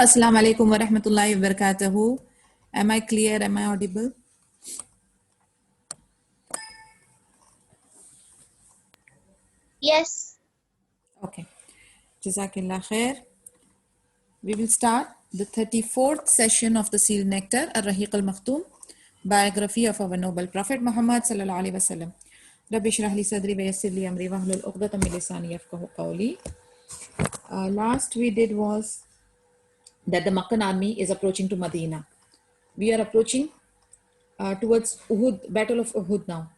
Assalamu alaikum wa rahmatullahi wa barakatuhu. Am I clear? Am I audible? Yes. Okay. Jazakillah khair. We will start the 34th session of the Seal Nectar, Ar-Rahiq al-Makhtoom, biography of our noble Prophet Muhammad sallallahu alaihi wasallam. Rabbi shrah li sadri wa yassir li amri wahlul 'uqdatam min lisani yafqahu qawli. Last we did was that the Makkan army is approaching to Medina. We are approaching towards Uhud, Battle of Uhud now.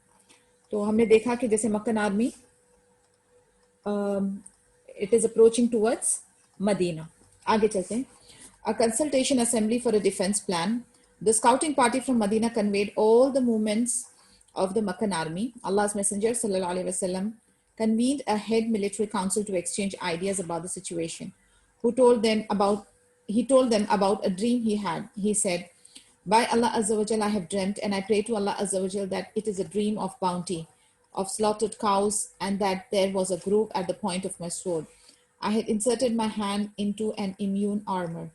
तो हमने देखा कि जैसे मक्कन army it is approaching towards Medina. आगे चलते हैं. A consultation assembly for a defense plan. The scouting party from Medina conveyed all the movements of the Meccan army. Allah's Messenger sallallahu alaihi wasallam convened a head military council to exchange ideas about the situation. He told them about a dream he had. He said, "By Allah Azza wa Jal, I have dreamt, and I pray to Allah Azza wa Jal that it is a dream of bounty, of slaughtered cows, and that there was a groove at the point of my sword. I had inserted my hand into an immune armor.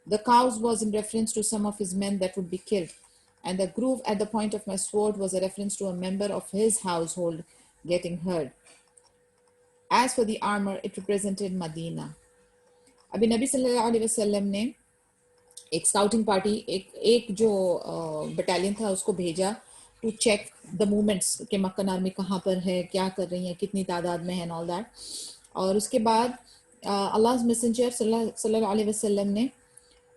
The cows was in reference to some of his men that would be killed, and the groove at the point of my sword was a reference to a member of his household getting hurt. As for the armor, it represented Medina." अभी नबी सल्लल्लाहु अलैहि वसल्लम ने एक scouting party एक जो battalion था उसको भेजा टू चेक द मूवमेंट्स कि मक्कन आर्मी कहाँ पर है, क्या कर रही है, कितनी तादाद में है एंड ऑल दैट. और उसके बाद अल्लाह मैसेंजर सल्लल्लाहु अलैहि वसल्लम ने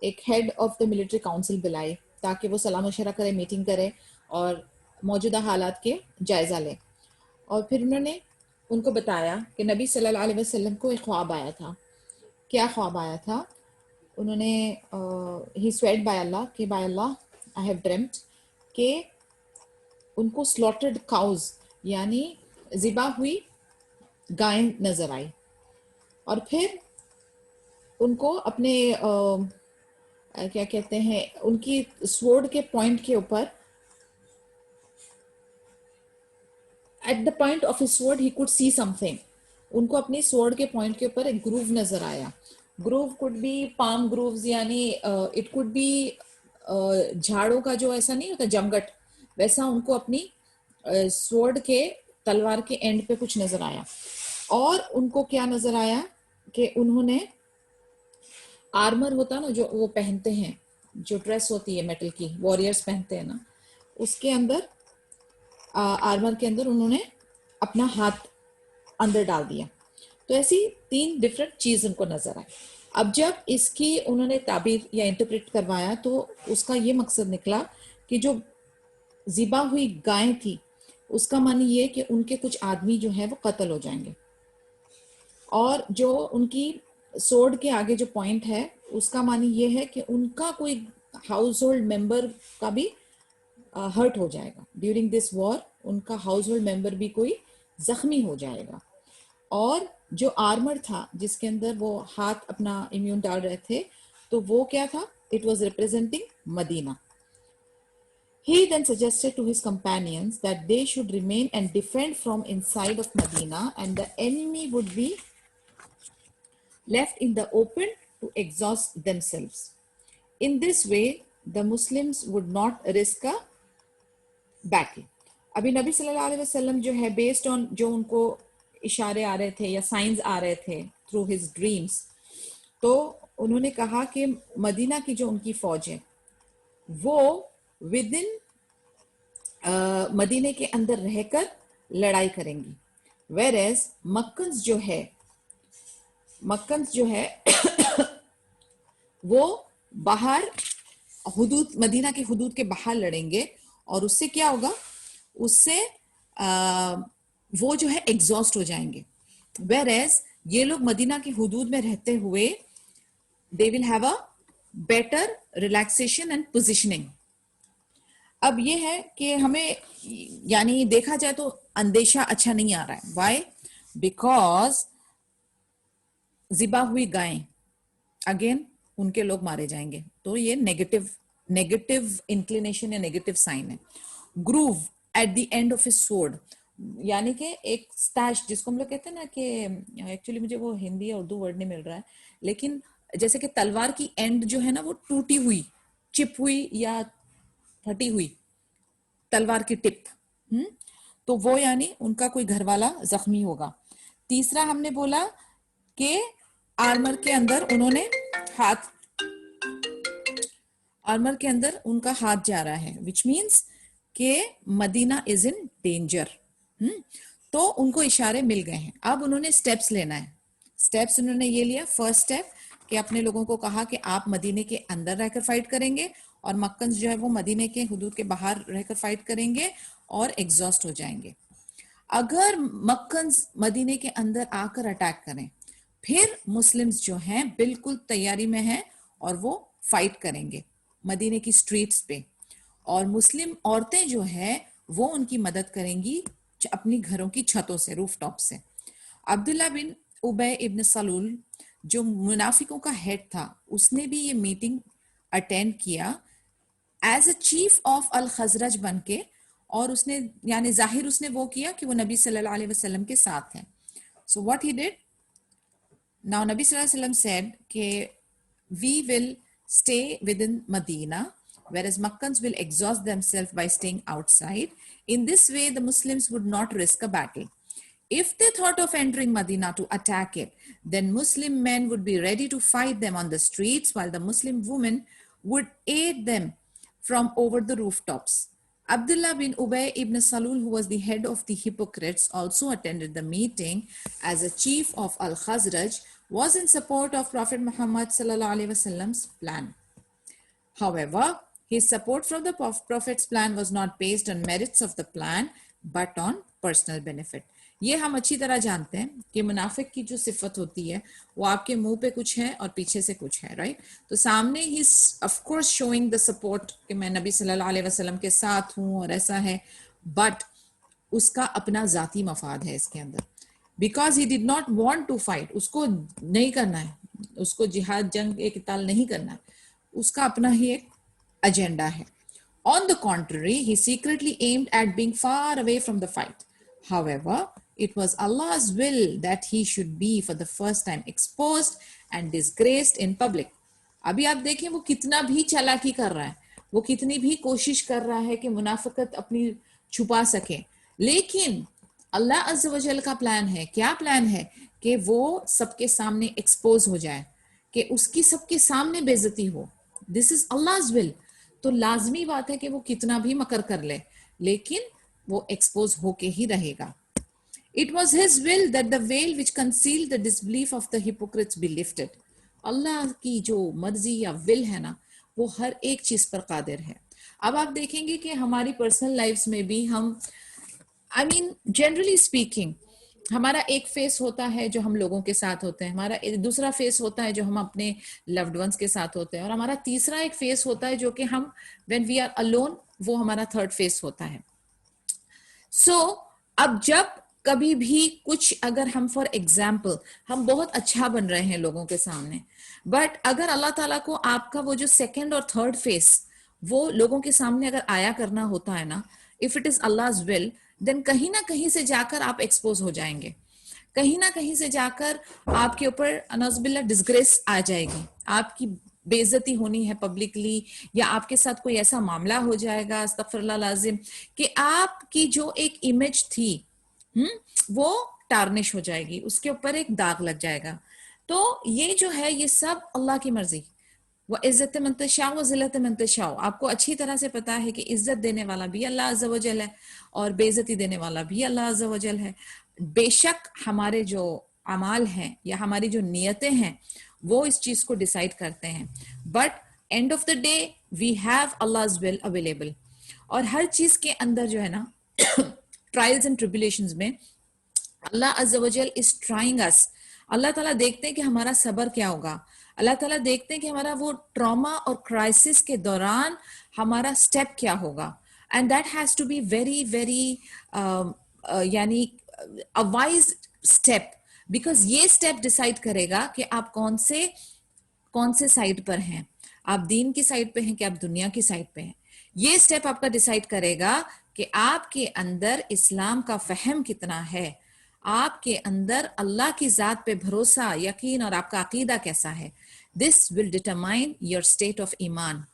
एक head of the military council बुलाई ताकि वो सलाह मशवरा करे, मीटिंग करे और मौजूदा हालात के जायज़ा ले. और फिर उन्होंने उनको बताया कि नबी सल्लल्लाहु अलैहि वसल्लम को एक ख्वाब आया था. क्या ख्वाब आया था? उन्होंने ही स्वेड बाय अल्लाह कि बाय अल्लाह आई हैव ड्रीम्ड कि उनको स्लॉटर्ड काउज यानी ज़िबा हुई गाय नजर आई. और फिर उनको अपने क्या कहते हैं उनकी स्वॉर्ड के पॉइंट के ऊपर at the point of his sword he could see something. उनको अपनी स्वॉर्ड के पॉइंट के ऊपर एक ग्रूव नजर आया. Grove could be palm groves यानी इट कुड बी झाड़ों का जो ऐसा नहीं होता जमगट, वैसा उनको अपनी स्वॉर्ड के तलवार के एंड पे कुछ नजर आया. और उनको क्या नजर आया कि उन्होंने आर्मर होता ना जो वो पहनते हैं, जो ड्रेस होती है मेटल की, वॉरियर्स पहनते हैं ना, उसके अंदर आर्मर के अंदर उन्होंने अपना हाथ अंदर डाल दिया. तो ऐसी 3 डिफरेंट चीज उनको नजर आई. अब जब इसकी उन्होंने ताबीर या इंटरप्रेट करवाया तो उसका ये मकसद निकला कि जो ज़िबा हुई गाय थी उसका मानी ये कि उनके कुछ आदमी जो है वो कत्ल हो जाएंगे, और जो उनकी सोर्ड के आगे जो पॉइंट है उसका मानी ये है कि उनका कोई हाउस होल्ड मेंबर का भी हर्ट हो जाएगा. ड्यूरिंग दिस वॉर उनका हाउस होल्ड मेंबर भी कोई जख्मी हो जाएगा. और जो आर्मर था जिसके अंदर वो हाथ अपना इम्यून डाल रहे थे तो वो क्या था? It was representing Medina. He then suggested to his companions that they should remain and defend from inside of Medina, and the enemy would be left in the open to exhaust themselves. In this way, the Muslims would not risk a battle. अभी नबी सल्लल्लाहु अलैहि वसल्लम जो है based on जो उनको इशारे आ रहे थे या साइंस आ रहे थे थ्रू हिज ड्रीम्स, तो उन्होंने कहा कि मदीना की जो उनकी फौज है वो विद इन मदीने के अंदर रहकर लड़ाई करेंगी. वेर एज मक्कन्स जो है वो बाहर हुदूद मदीना की हुदूद के बाहर लड़ेंगे. और उससे क्या होगा? उससे वो जो है एग्जॉस्ट हो जाएंगे. वेर एज ये लोग मदीना की हुदूद में रहते हुए they will have a better relaxation and positioning. अब ये है कि हमें यानी देखा जाए तो अंदेशा अच्छा नहीं आ रहा है. वाई? बिकॉज ज़िबा हुई गायें अगेन उनके लोग मारे जाएंगे. तो ये नेगेटिव इंक्लिनेशन या नेगेटिव साइन है. Groove at the end of his sword यानी कि एक स्टैश जिसको हम लोग कहते हैं ना कि एक्चुअली मुझे वो हिंदी या उर्दू वर्ड नहीं मिल रहा है, लेकिन जैसे कि तलवार की एंड जो है ना वो टूटी हुई, चिप हुई या फटी हुई तलवार की टिप, तो वो यानी उनका कोई घर वाला जख्मी होगा। तीसरा हमने बोला कि आर्मर के अंदर उन्होंने हाथ, आर्मर के अंदर उनका हाथ जा रहा है, विच मीन्स के मदीना इज इन डेंजर। तो उनको इशारे मिल गए हैं, अब उन्होंने स्टेप्स लेना है। स्टेप्स उन्होंने ये लिया, फर्स्ट स्टेप कि अपने लोगों को कहा कि आप मदीने के अंदर रहकर फाइट करेंगे और मक्कन्स जो है वो मदीने के हुदूद के बाहर रहकर फाइट करेंगे और एग्जॉस्ट हो जाएंगे। अगर मक्कन्स मदीने के अंदर आकर अटैक करें, फिर मुस्लिम्स जो हैं बिल्कुल तैयारी में हैं और वो फाइट करेंगे मदीने की स्ट्रीट्स पे, और मुस्लिम औरतें जो है वो उनकी मदद करेंगी अपनी घरों की छतों से, रूफ टॉप से। अब्दुल्ला बिन उबय इब्न सलूल जो मुनाफिकों का हेड था, उसने भी ये मीटिंग अटेंड किया एज अ चीफ ऑफ अल खजरज बन के, और उसने यानी जाहिर उसने वो किया कि वो नबी सल्लल्लाहु अलैहि वसल्लम के साथ है। So what he did, now नबी सल्लल्लाहु अलैहि वसल्लम said कि we will stay within Medina, whereas Makkans will exhaust themselves by staying outside. In this way, the Muslims would not risk a battle. If they thought of entering Medina to attack it, then Muslim men would be ready to fight them on the streets, while the Muslim women would aid them from over the rooftops. Abdullah bin Ubay ibn Salul, who was the head of the hypocrites, also attended the meeting as a chief of Al Khazraj, was in support of Prophet Muhammad sallallahu alaihi wasallam's plan. However, his support from the Prophet's plan was not based on merits of the plan, but on personal benefit. ये हम अच्छी तरह जानते हैं कि मुनाफिक की जो सिफत होती है वो आपके मुंह पे कुछ है और पीछे से कुछ है, राइट? तो सामने ही of course showing the support कि मैं नबी सल्लल्लाहु अलैहि वसल्लम के साथ हूं और ऐसा है, बट उसका अपना जाती मफाद है इसके अंदर, because he did not want to fight, उसको नहीं करना है, उसको जिहाद जंग एक किताल नहीं करना है, उसका अपना ही एक एजेंडा है. On the contrary, he secretly aimed at being far away from the fight. However, it was Allah's will that he should be for the first time exposed and disgraced in public. अभी आप देखें वो कितना भी चालाकी कर रहा है, वो कितनी भी कोशिश कर रहा है कि मुनाफिकत अपनी छुपा सके, लेकिन अल्लाह अज़्ज़ व जल का प्लान है, क्या प्लान है कि वो सबके सामने एक्सपोज हो जाए, कि उसकी सबके सामने बेइज्जती हो. This is Allah's will. तो लाजमी बात है कि वो कितना भी मकर कर ले, लेकिन वो एक्सपोज होके ही रहेगा. It was his will that the veil which concealed the disbelief of the hypocrites be lifted. अल्लाह की जो मर्जी या विल है ना, वो हर एक चीज पर कादिर है. अब आप देखेंगे कि हमारी पर्सनल लाइफ्स में भी हम, आई मीन जनरली स्पीकिंग, हमारा एक फेस होता है जो हम लोगों के साथ होते हैं, हमारा दूसरा फेस होता है जो हम अपने लव्ड वंस के साथ होते हैं, और हमारा तीसरा एक फेस होता है जो कि हम व्हेन वी आर अलोन, वो हमारा थर्ड फेस होता है. सो अब जब कभी भी कुछ, अगर हम फॉर एग्जाम्पल हम बहुत अच्छा बन रहे हैं लोगों के सामने, बट अगर अल्लाह ताला को आपका वो जो सेकंड और थर्ड फेस वो लोगों के सामने अगर आया करना होता है ना, if it is Allah's will, then कहीं ना कहीं से जाकर आप एक्सपोज हो जाएंगे, कहीं ना कहीं से जाकर आपके ऊपर अनज़बिल्ला डिस्ग्रेस आ जाएगी, आपकी बेइज्जती होनी है पब्लिकली, या आपके साथ कोई ऐसा मामला हो जाएगा अस्तगफिरुल्लाह लाजिम कि आपकी जो एक इमेज थी वो टार्निश हो जाएगी, उसके ऊपर एक दाग लग जाएगा. तो ये जो है ये सब अल्लाह की मर्जी. वो इज्जत मंतशा व जिल्लत मंतशा, आपको अच्छी तरह से पता है कि इज्जत देने वाला भी अल्लाह अज़्ज़ व जल है और बेइज्जती देने वाला भी अल्लाह अज़्ज़ व जल है. बेशक हमारे जो अमाल हैं या हमारी जो नियतें हैं वो इस चीज को डिसाइड करते हैं, but end of the day we have Allah's will available. और हर चीज के अंदर जो है ना ट्रायल्स एंड ट्रिबुलेशंस में अल्लाह अज़्ज़ व जल इज ट्राइंग अस. अल्लाह ताला देखते हैं कि हमारा सब्र क्या होगा, अल्लाह ताला देखते हैं कि हमारा वो ट्रॉमा और क्राइसिस के दौरान हमारा स्टेप क्या होगा, and that has to be very very यानी अ वाइज स्टेप, बिकॉज ये स्टेप डिसाइड करेगा कि आप कौन से साइड पर हैं, आप दीन की साइड पे हैं कि आप दुनिया की साइड पे हैं. ये स्टेप आपका डिसाइड करेगा कि आपके अंदर इस्लाम का फहम कितना है, आपके अंदर अल्लाह की जात पे भरोसा, यकीन और आपका अकीदा कैसा है. This will determine your state of iman.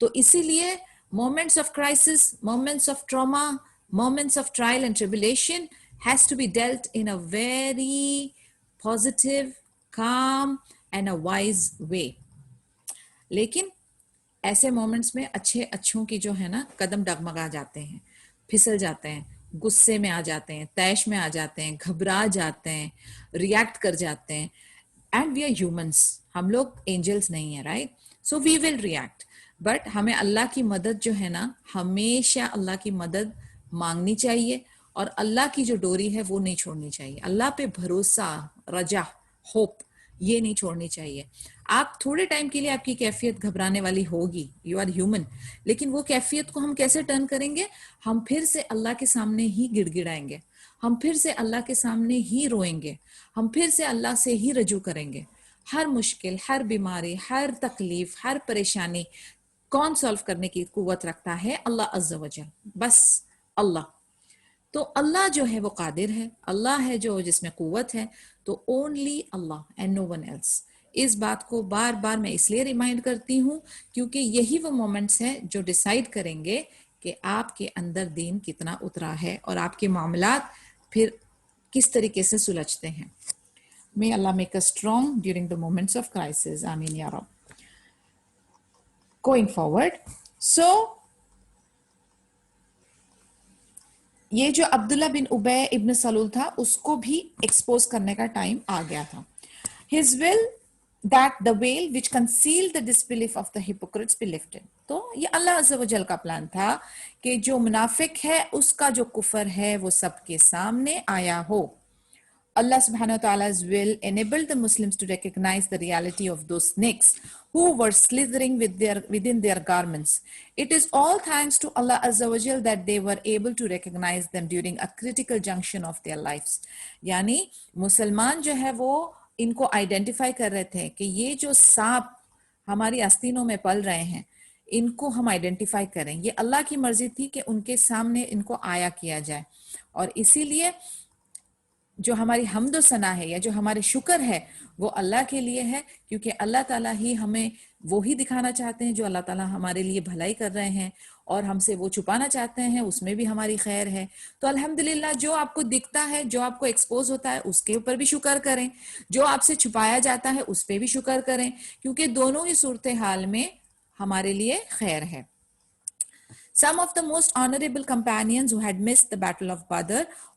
तो इसीलिए moments of crisis, moments of trauma, moments of trial and tribulation has to be dealt in a very positive, calm and a wise way. लेकिन ऐसे मोमेंट्स में अच्छों की जो है ना कदम डगमगा जाते हैं, फिसल जाते हैं, गुस्से में आ जाते हैं, तैश में आ जाते हैं, घबरा जाते हैं, रिएक्ट कर जाते हैं. एंड वी आर ह्यूमंस, हम लोग एंजल्स नहीं है, right? So we will react. But हमें अल्लाह की मदद जो है ना, हमेशा अल्लाह की मदद मांगनी चाहिए और अल्लाह की जो डोरी है वो नहीं छोड़नी चाहिए. अल्लाह पे भरोसा, रजा, होप, ये नहीं छोड़नी चाहिए. आप थोड़े टाइम के लिए आपकी कैफियत घबराने वाली होगी, यू आर ह्यूमन, लेकिन वो कैफियत को हम कैसे टर्न करेंगे? हम फिर से अल्लाह के सामने ही गिड़गिड़ाएंगे, हम फिर से अल्लाह के सामने ही रोएंगे, हम फिर से अल्लाह से ही रजू करेंगे. हर मुश्किल, हर बीमारी, हर तकलीफ, हर परेशानी कौन सॉल्व करने की कुव्वत रखता है? अल्लाह अज़्ज़ा वजल, बस अल्लाह. तो अल्लाह जो है वो कादिर है, अल्लाह है जो जिसमें कुव्वत है. तो ओनली अल्लाह एंड नो वन एल्स. इस बात को बार बार मैं इसलिए रिमाइंड करती हूँ क्योंकि यही वो मोमेंट्स हैं जो डिसाइड करेंगे कि आपके अंदर दीन कितना उतरा है और आपके मामलात फिर किस तरीके से सुलझते हैं. May Allah make us strong during the moments of crisis. Ameen Ya Rab. Going forward, so ये जो अब्दुल्ला बिन उबय इब्न सलूल था उसको भी एक्सपोज करने का टाइम आ गया था. His will that the veil which concealed the disbelief of the hypocrites be lifted. तो ये अल्लाह अज़्ज़ा वजल का प्लान था कि जो मुनाफिक है उसका जो कुफर है वो सबके सामने आया हो. Allah subhanahu wa ta'ala's will enabled the Muslims to recognize the reality of those snakes who were slithering within their garments. It is all thanks to Allah Azza wa Jal that they were able to recognize them during a critical junction of their lives. यानी मुसलमान जो है वो इनको identify कर रहे थे कि ये जो सांप हमारी आस्तीनों में पल रहे हैं इनको हम आइडेंटिफाई करें. ये अल्लाह की मर्जी थी कि उनके सामने इनको आया किया जाए और इसीलिए जो हमारी हम्द सना है या जो हमारे शुक्र है वो अल्लाह के लिए है क्योंकि अल्लाह ताला ही हमें वो ही दिखाना चाहते हैं जो अल्लाह ताला हमारे लिए भलाई कर रहे हैं और हमसे वो छुपाना चाहते हैं उसमें भी हमारी खैर है. तो अल्हम्दुलिल्लाह जो आपको दिखता है, जो आपको एक्सपोज होता है उसके ऊपर भी शुक्र करें, जो आपसे छुपाया जाता है उस पर भी शुक्र करें क्योंकि दोनों ही सूरत हाल में हमारे लिए खैर है. Some of the most honorable companions who had missed the Battle of Badr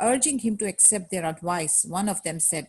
urging him to accept their advice. One of them said,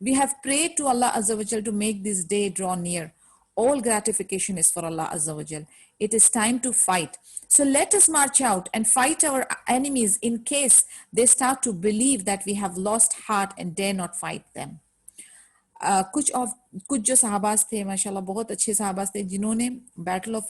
We have prayed to Allah Azza wa Jal to make this day draw near. All gratification is for Allah Azza wa Jal. It is time to fight. So let us march out and fight our enemies in case they start to believe that we have lost heart and dare not fight them. कुछ जो सहाबाज थे माशाल्लाह बहुत अच्छे सहाबाज थे जिन्होंने battle of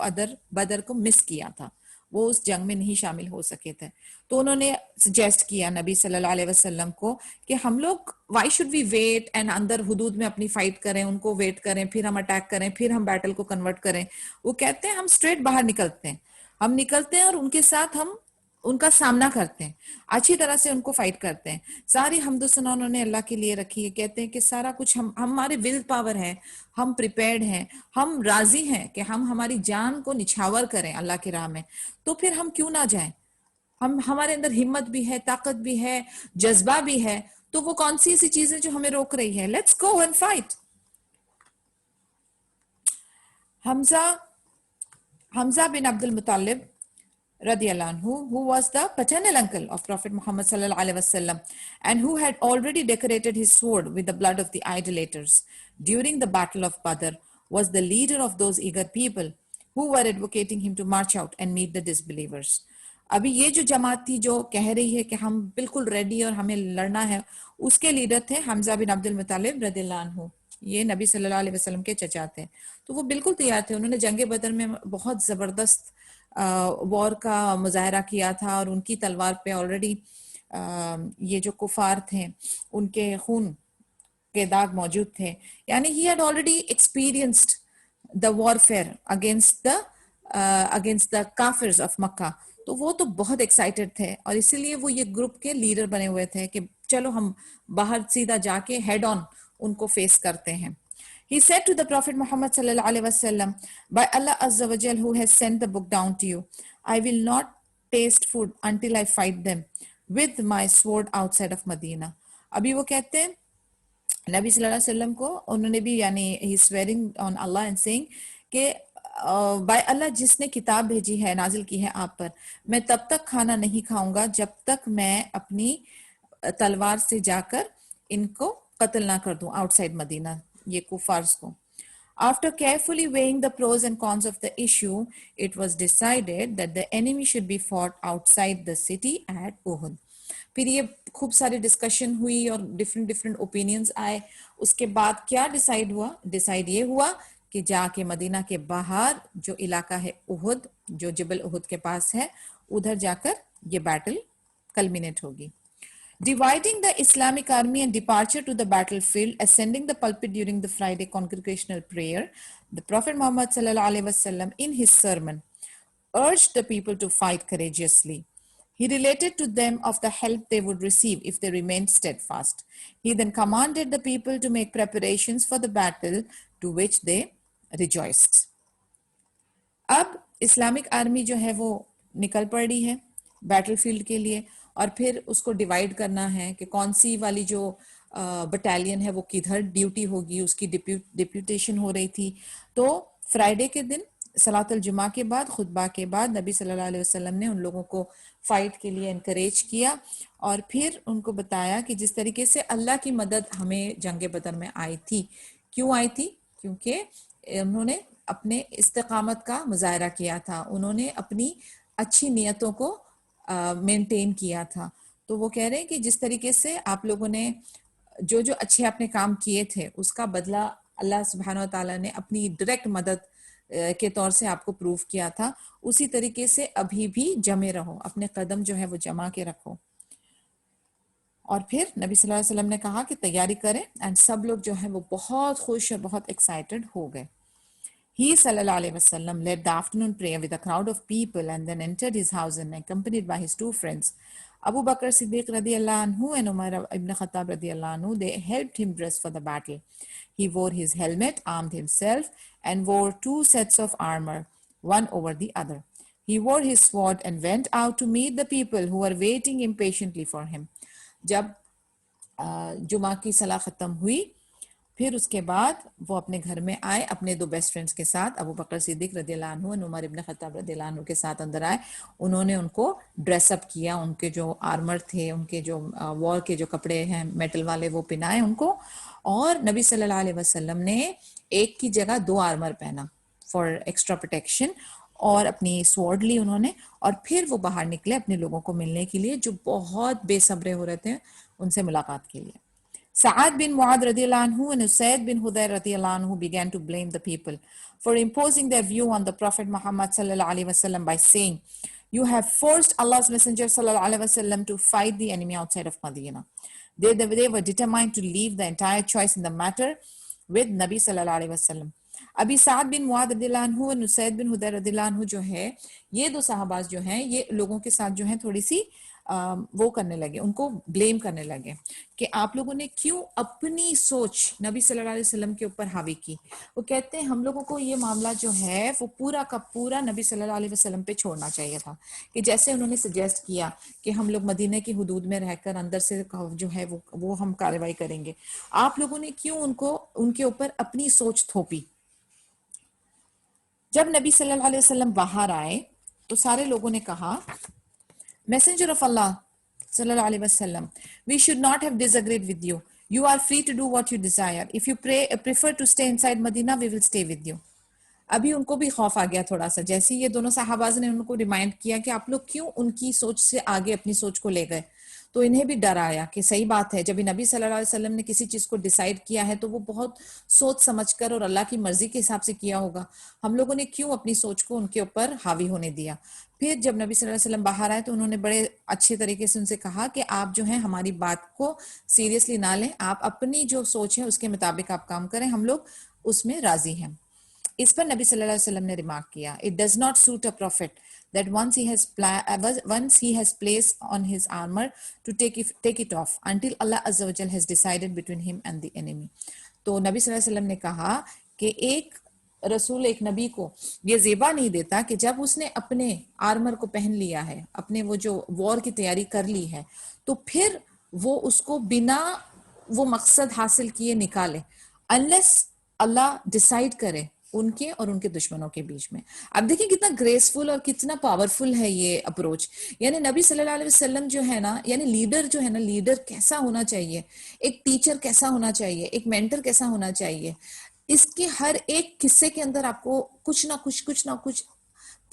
बदर को मिस किया था, वो उस जंग में नहीं शामिल हो सके थे. तो उन्होंने सजेस्ट किया नबी सल्लल्लाहु अलैहि वसल्लम को कि हम लोग why should we wait and अंदर हुदूद में अपनी फाइट करें, उनको वेट करें, फिर हम अटैक करें, फिर हम बैटल को कन्वर्ट करें. वो कहते हैं हम स्ट्रेट बाहर निकलते हैं, हम निकलते हैं और उनके साथ हम उनका सामना करते हैं, अच्छी तरह से उनको फाइट करते हैं. सारी हम्दुसना उन्होंने अल्लाह के लिए रखी है. कहते हैं कि सारा कुछ हम हमारे विल पावर है, हम प्रिपेयर्ड हैं, हम राजी हैं कि हम हमारी जान को निछावर करें अल्लाह की राह में. तो फिर हम क्यों ना जाएं? हम हमारे अंदर हिम्मत भी है, ताकत भी है, जज्बा भी है. तो वो कौन सी ऐसी चीजें जो हमें रोक रही है? Let's go and fight. Hamza bin Abdul Muttalib Radiallahu anhu, who was the paternal uncle of Prophet Muhammad sallallahu alaihi wasallam and who had already decorated his sword with the blood of the idolaters during the battle of Badr, was the leader of those eager people who were advocating him to march out and meet the disbelievers. अभी ये जो जमात थी जो कह रही है कि हम बिल्कुल रेडी और हमें लड़ना है, उसके लीडर थे हमजा बिन अब्दुल मुत्तलिब रदियल्लाहु अन्हु. ये नबी सल्लल्लाहु अलैहि वसल्लम के चचा थे. तो वो बिल्कुल तैयार थे. उन्होंने जंग बदर में बहुत जबरदस्त वॉर का मुजाहरा किया था और उनकी तलवार पे ऑलरेडी ये जो कुफार थे उनके खून के दाग मौजूद थे. यानी he had already experienced the warfare against the kafirs of Mecca. तो वो तो बहुत एक्साइटेड थे और इसीलिए वो ये ग्रुप के लीडर बने हुए थे कि चलो हम बाहर सीधा जाके हेड ऑन उनको फेस करते हैं। He said to the Prophet Muhammad sallallahu alaihi wasallam, "By Allah Azza wa Jal, who has sent the book down to you, I will not taste food until I fight them with my sword outside of Medina." अभी वो कहते हैं नबी सल्लल्लाहु अलैहि वसल्लम को, उन्होंने भी यानी he swearing on Allah and saying कि बाय अल्लाह जिसने किताब भेजी है, नाजिल की है आप पर, मैं तब तक खाना नहीं खाऊंगा जब तक मैं अपनी तलवार से जाकर इनको कत्ल ना कर दूं आउटसाइड मदीना, ये कुफार्स को। After carefully weighing the pros and cons of the issue, it was decided that the enemy should be fought outside the city at Uhud. फिर ये खूब सारी डिस्कशन हुई और डिफरेंट डिफरेंट ओपिनियंस आए। उसके बाद क्या डिसाइड हुआ? डिसाइड ये हुआ कि जाके मदीना के बाहर जो इलाका है उहुद, जो जबल उहुद के पास है, उधर जाकर ये बैटल कल्मिनेट होगी। Dividing the Islamic army and departure to the battlefield, ascending the pulpit during the Friday congregational prayer, the Prophet Muhammad sallallahu alaihi wasallam in his sermon urged the people to fight courageously. He related to them of the help they would receive if they remained steadfast. He then commanded the people to make preparations for the battle, to which they rejoiced. अब Islamic army जो है वो निकल पड़ी है battlefield के लिए और फिर उसको डिवाइड करना है कि कौन सी वाली जो बटालियन है वो किधर ड्यूटी होगी, उसकी डिप्यूटेशन हो रही थी। तो फ्राइडे के दिन सलातुल जुमा के बाद, खुतबा के बाद नबी सल्लल्लाहु अलैहि वसल्लम ने उन लोगों को फाइट के लिए इनकरेज किया और फिर उनको बताया कि जिस तरीके से अल्लाह की मदद हमें जंग बदर में आई थी। क्यों आई थी? क्योंकि उन्होंने अपने इस्तिकामत का मुजाहरा किया था, उन्होंने अपनी अच्छी नियतों को मेंटेन किया था। तो वो कह रहे हैं कि जिस तरीके से आप लोगों ने जो जो अच्छे अपने काम किए थे उसका बदला अल्लाह सुब्हानो ताला ने अपनी डायरेक्ट मदद के तौर से आपको प्रूव किया था, उसी तरीके से अभी भी जमे रहो, अपने कदम जो है वो जमा के रखो। और फिर नबी सल्लल्लाहु अलैहि वसल्लम ने कहा कि तैयारी करें एंड सब लोग जो है वो बहुत खुश और बहुत एक्साइटेड हो गए। He sallallahu alaihi wasallam led the afternoon prayer with a crowd of people and then entered his house and accompanied by his two friends, Abu Bakr Siddiq radiallahu anhu and Umar ibn Khattab radiallahu anhu. They helped him dress for the battle. He wore his helmet, armed himself, and wore two sets of armor, one over the other. He wore his sword and went out to meet the people who were waiting impatiently for him. जब जुमा की सलाह खत्म हुई, फिर उसके बाद वो अपने घर में आए अपने दो बेस्ट फ्रेंड्स के साथ, अबू बकर सिद्दीक रदियल्लाहु अन्हु और उमर इब्न खत्ताब रदियल्लाहु अन्हु के साथ अंदर आए। उन्होंने उनको ड्रेसअप किया, उनके जो आर्मर थे, उनके जो वॉर के जो कपड़े हैं मेटल वाले, वो पहनाए उनको। और नबी सल्लल्लाहु अलैहि वसल्लम ने एक की जगह दो आर्मर पहना फॉर एक्स्ट्रा प्रोटेक्शन और अपनी स्वॉर्ड ली उन्होंने। और फिर वो बाहर निकले अपने लोगों को मिलने के लिए जो बहुत बेसब्रे हो रहे थे उनसे मुलाकात के लिए। Sa'ad bin Mu'adh radiallahu anhu and Usaid bin Hudayr radiallahu anhu began to blame the people for imposing their view on the Prophet Muhammad sallallahu alaihi wasallam by saying, "You have forced Allah's Messenger sallallahu alaihi wasallam to fight the enemy outside of Medina." They were determined to leave the entire choice in the matter with Nabi sallallahu alaihi wasallam. अभी साद बिन मुआद रदियल्लाहु अन्हु और नुसैद बिन हुदैर रदियल्लाहु अन्हु जो है, ये दो साहबाज जो हैं, ये लोगों के साथ जो है थोड़ी सी वो करने लगे, उनको ब्लेम करने लगे कि आप लोगों ने क्यों अपनी सोच नबी सल्लल्लाहु अलैहि वसल्लम के ऊपर हावी की। वो कहते हैं हम लोगों को ये मामला जो है वो पूरा का पूरा नबी सल्लल्लाहु अलैहि वसल्लम पे छोड़ना चाहिए था, कि जैसे उन्होंने सजेस्ट किया कि हम लोग मदीने की हुदूद में रहकर अंदर से जो है वो हम कार्रवाई करेंगे, आप लोगों ने क्यों उनको उनके ऊपर अपनी सोच थोपी। जब नबी सल्लल्लाहु अलैहि वसल्लम बाहर आए तो सारे लोगों ने कहा, Messenger of Allah sallallahu alaihi wasallam, we should not have disagreed with you. You are free to do what you desire. If you prefer to stay inside Medina, we will stay with you. अभी उनको भी खौफ आ गया थोड़ा सा, जैसे ये दोनों साहबाज ने उनको रिमाइंड किया कि आप लोग क्यों उनकी सोच से आगे अपनी सोच को ले गए, तो इन्हें भी डर आया कि सही बात है, जब नबी सल्लल्लाहु अलैहि वसल्लम ने किसी चीज को डिसाइड किया है तो वो बहुत सोच समझकर और अल्लाह की मर्जी के हिसाब से किया होगा, हम लोगों ने क्यों अपनी सोच को उनके ऊपर हावी होने दिया। फिर जब नबी सल्लल्लाहु अलैहि वसल्लम बाहर आए तो उन्होंने बड़े अच्छे तरीके से उनसे कहा कि आप जो है हमारी बात को सीरियसली ना लें, आप अपनी जो सोच है उसके मुताबिक आप काम करें, हम लोग उसमें राजी हैं। इस पर नबी सल्लल्लाहु अलैहि वसल्लम ने रिमार्क किया, it does not suit a profit that once he has placed on his armor to take it off until Allah Azza wa Jal has decided between him and the enemy. तो नबी सल्लल्लाहु अलैहि वसल्लम ने कहा कि एक रसूल, एक नबी को ये ज़ेबा नहीं देता कि जब उसने अपने आर्मर को पहन लिया है, अपने वो जो वॉर की तैयारी कर ली है, तो फिर वो उसको बिना वो मकसद हासिल किए निकाले, अनलेस अल्लाह डिसाइड करे उनके और उनके दुश्मनों के बीच में। अब देखिए कितना ग्रेसफुल और कितना पावरफुल है ये अप्रोच। यानी नबी सल्लल्लाहु अलैहि वसल्लम जो है ना, यानी लीडर जो है ना, लीडर कैसा होना चाहिए, एक टीचर कैसा होना चाहिए, एक मेंटर कैसा होना चाहिए, इसके हर एक किस्से के अंदर आपको कुछ ना कुछ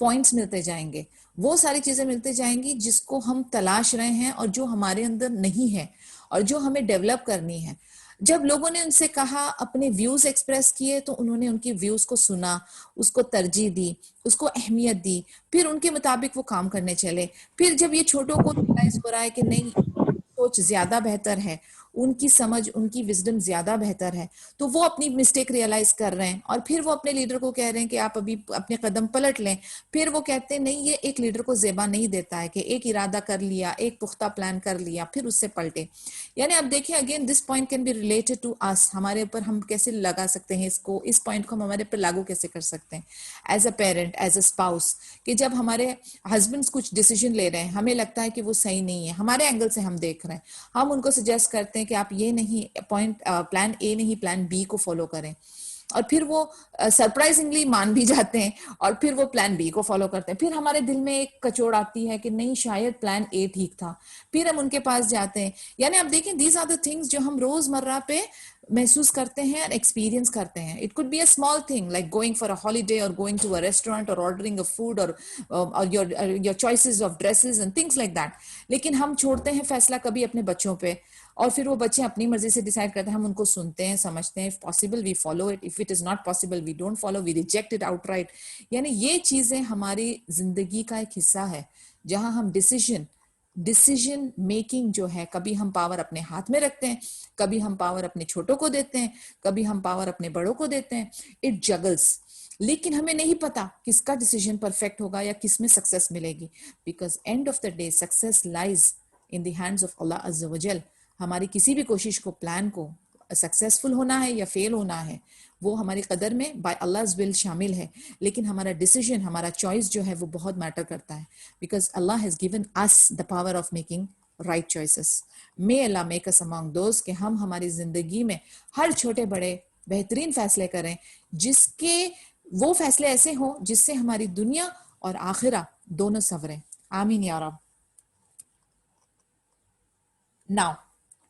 पॉइंट्स मिलते जाएंगे, वो सारी चीजें मिलते जाएंगी जिसको हम तलाश रहे हैं और जो हमारे अंदर नहीं है और जो हमें डेवलप करनी है। जब लोगों ने उनसे कहा, अपने व्यूज एक्सप्रेस किए, तो उन्होंने उनकी व्यूज को सुना, उसको तरजीह दी, उसको अहमियत दी, फिर उनके मुताबिक वो काम करने चले। फिर जब ये छोटों को रियलाइज हो रहा है कि नहीं, सोच ज्यादा बेहतर है, उनकी समझ, उनकी विजडम ज्यादा बेहतर है, तो वो अपनी मिस्टेक रियलाइज कर रहे हैं और फिर वो अपने लीडर को कह रहे हैं कि आप अभी अपने कदम पलट लें। फिर वो कहते हैं नहीं, ये एक लीडर को ज़ेबा नहीं देता है कि एक इरादा कर लिया, एक पुख्ता प्लान कर लिया, फिर उससे पलटे। यानी अब देखिए, again this point can be related to us, हमारे ऊपर हम कैसे लगा सकते हैं इसको, इस पॉइंट को हम हमारे ऊपर लागू कैसे कर सकते हैं as a parent, as a spouse, कि जब हमारे हस्बैंड्स कुछ डिसीजन ले रहे हैं, हमें लगता है कि वो सही नहीं है, हमारे एंगल से हम देख रहे हैं, हम उनको सजेस्ट करते हैं कि आप ये नहीं, पॉइंट प्लान ए नहीं, प्लान बी को फॉलो करें, और फिर वो सरप्राइजिंगली मान भी जाते हैं और फिर वो प्लान बी को फॉलो करते हैं। फिर हमारे दिल में एक कचोड़ आती है कि नहीं, शायद प्लान ए ठीक था, फिर हम उनके पास जाते हैं। यानी आप देखें, दीज आर द थिंग्स जो हम रोजमर्रा पे महसूस करते हैं और एक्सपीरियंस करते हैं। It could be a small thing like going for a holiday और गोइंग टू अ रेस्टोरेंट और ऑर्डरिंग अ फूड और your choices of dresses and things like that. लेकिन हम छोड़ते हैं फैसला कभी अपने बच्चों पे, और फिर वो बच्चे अपनी मर्जी से डिसाइड करते हैं, हम उनको सुनते हैं, समझते हैं, if possible we follow it, if it is not possible we don't follow, we reject it outright. यानी ये चीजें हमारी जिंदगी का एक हिस्सा है जहां हम डिसीजन मेकिंग जो है, कभी हम पावर अपने हाथ में रखते हैं, कभी हम पावर अपने छोटों को देते हैं, कभी हम पावर अपने बड़ों को देते हैं। इट जगल्स, लेकिन हमें नहीं पता किसका डिसीजन परफेक्ट होगा या किस में सक्सेस मिलेगी, because end of the day success lies in the hands of Allah अज़्ज़ा वजल। हमारी किसी भी कोशिश को, प्लान को सक्सेसफुल होना है या फेल होना है, वो हमारी कदर में बाय अल्लाह's विल शामिल है, लेकिन हमारा डिसीजन, हमारा चॉइस जो है वो बहुत मैटर करता है, because Allah has given us the power of making right choices. May Allah make us among those कि हम हमारी जिंदगी में हर छोटे बड़े बेहतरीन फैसले करें, जिसके वो फैसले ऐसे हों जिससे हमारी दुनिया और आखिरा दोनों संवरें। आमीन या रब। Now,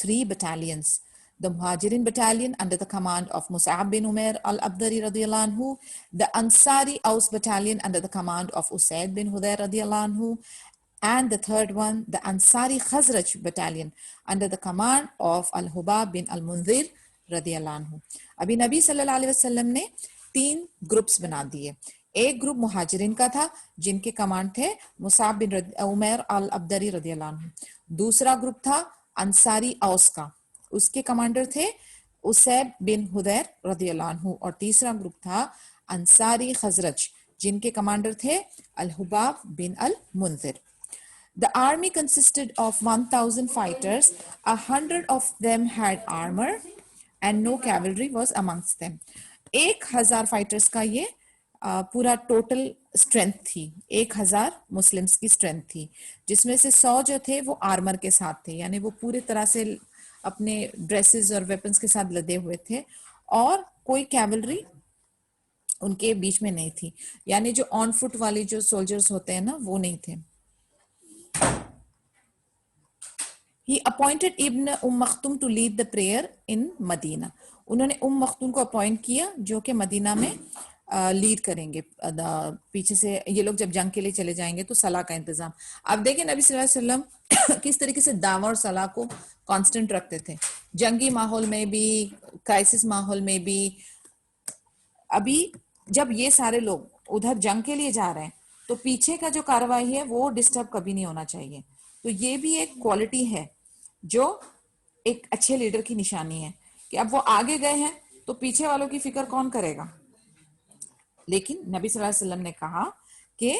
3 battalions. The Muhajirin battalion under the command of Mus'ab bin Umair al-Abdari radiyallahu anhu, the Ansari Aus battalion under the command of Usaid bin Hudayr radiyallahu anhu, and the third one, the Ansari Khazraj battalion under the command of Al-Hubab bin Al-Munzir radiyallahu anhu. अभी नबी सल्लल्लाहु अलैहि वसल्लम ने 3 groups बना दिए। एक group मुहाजिरिन का था जिनके कमांड थे मुसाब बिन उमैर अल अब्दरी रदियल्लाहु अन्हु। दूसरा ग्रुप था अंसारी औस का, उसके कमांडर थे उसैब बिन हुदैर रदियल्लाहु अन्हु। और तीसरा ग्रुप था अंसारी खजरज जिनके कमांडर थे अल हुबाब बिन अल Munzir. The army consisted of 1,000 fighters. 100 of them had armor and no cavalry was amongst them. 1,000 fighters का ये पूरा टोटल स्ट्रेंथ थी। 1,000 मुस्लिम्स की स्ट्रेंथ थी, जिसमें से 100 जो थे वो आर्मर के साथ थे, यानी वो पूरे तरह से अपने ड्रेसेस और वेपन्स के साथ लदे हुए थे, और कोई कैवलरी उनके बीच में नहीं थी, यानी जो ऑन फुट वाले जो सोल्जर्स होते हैं ना, वो नहीं थे। He appointed Ibn Maktum to lead the prayer in Medina. उन्होंने मखतूम को अपॉइंट किया जो कि मदीना में लीड करेंगे। पीछे से ये लोग जब जंग के लिए चले जाएंगे तो सलाह का इंतजाम। अब देखिए नबी सल्लल्लाहु अलैहि वसल्लम किस तरीके से दावा और सलाह को कांस्टेंट रखते थे, जंगी माहौल में भी, क्राइसिस माहौल में भी। अभी जब ये सारे लोग उधर जंग के लिए जा रहे हैं तो पीछे का जो कार्रवाई है वो डिस्टर्ब कभी नहीं होना चाहिए। तो ये भी एक क्वालिटी है जो एक अच्छे लीडर की निशानी है कि अब वो आगे गए हैं तो पीछे वालों की फिक्र कौन करेगा? लेकिन नबी सल्लल्लाहु अलैहि वसल्लम ने कहा कि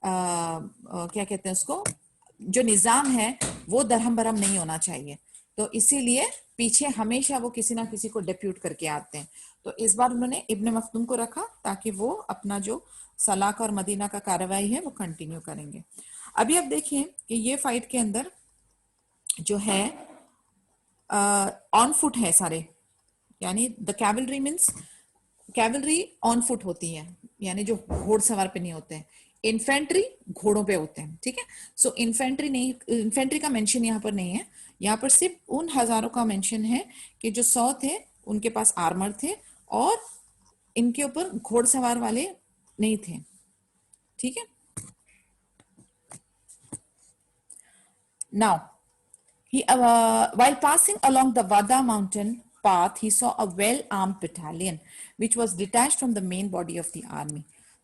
क्या कहते हैं उसको, जो निजाम है वो दरहम बरहम नहीं होना चाहिए, तो इसीलिए पीछे हमेशा वो किसी ना किसी को डिप्यूट करके आते हैं। तो इस बार उन्होंने इब्ने मखदूम को रखा ताकि वो अपना जो सलाक और मदीना का कार्रवाई है वो कंटिन्यू करेंगे। अभी आप देखिए कि ये फाइट के अंदर जो है ऑन फुट है सारे, यानी the cavalry means cavalry on foot होती है, यानी जो घोड़सवार पे नहीं होते हैं। इन्फेंट्री घोड़ों पे होते हैं, ठीक है। सो इन्फेंट्री नहीं, इन्फेंट्री का मेंशन यहाँ पर नहीं है, यहाँ पर सिर्फ उन हजारों का मेंशन है कि जो 100 थे उनके पास आर्मर थे और इनके ऊपर घोड़सवार वाले नहीं थे, ठीक है। Now while passing along the Wada mountain path, he saw a well-armed battalion which was detached from the main body of the army.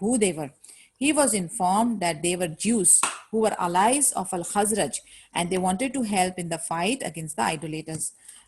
who they were. He was informed that they were Jews who were allies of Al-Khazraj and they wanted to help in the fight against the idolaters.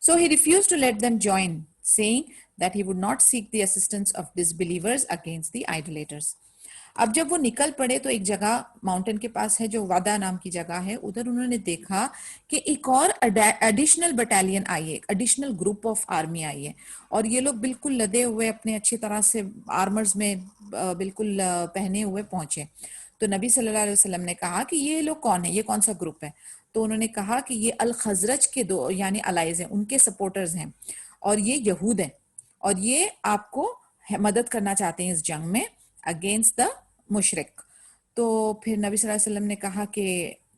So he refused to let them join, saying that he would not seek the assistance of disbelievers against the idolaters. अब जब वो निकल पड़े तो एक जगह mountain के पास है जो वादा नाम की जगह है, उधर उन्होंने देखा कि एक और एडिशनल बटालियन आई है, एडिशनल ग्रुप ऑफ आर्मी आई है और ये लोग बिल्कुल लदे हुए अपने अच्छी तरह से आर्मर्स में बिल्कुल पहने हुए पहुंचे। तो नबी सल्लल्लाहु अलैहि वसल्लम ने कहा कि ये लोग कौन है, ये कौन सा ग्रुप है? तो उन्होंने कहा कि ये अल खजरज के दो यानी अलाइज हैं, उनके सपोर्टर्स हैं और ये यहूद हैं और ये आपको मदद करना चाहते हैं इस जंग में अगेंस्ट द मुशरिक। तो फिर नबी सल्लल्लाहु अलैहि वसल्लम ने कहा कि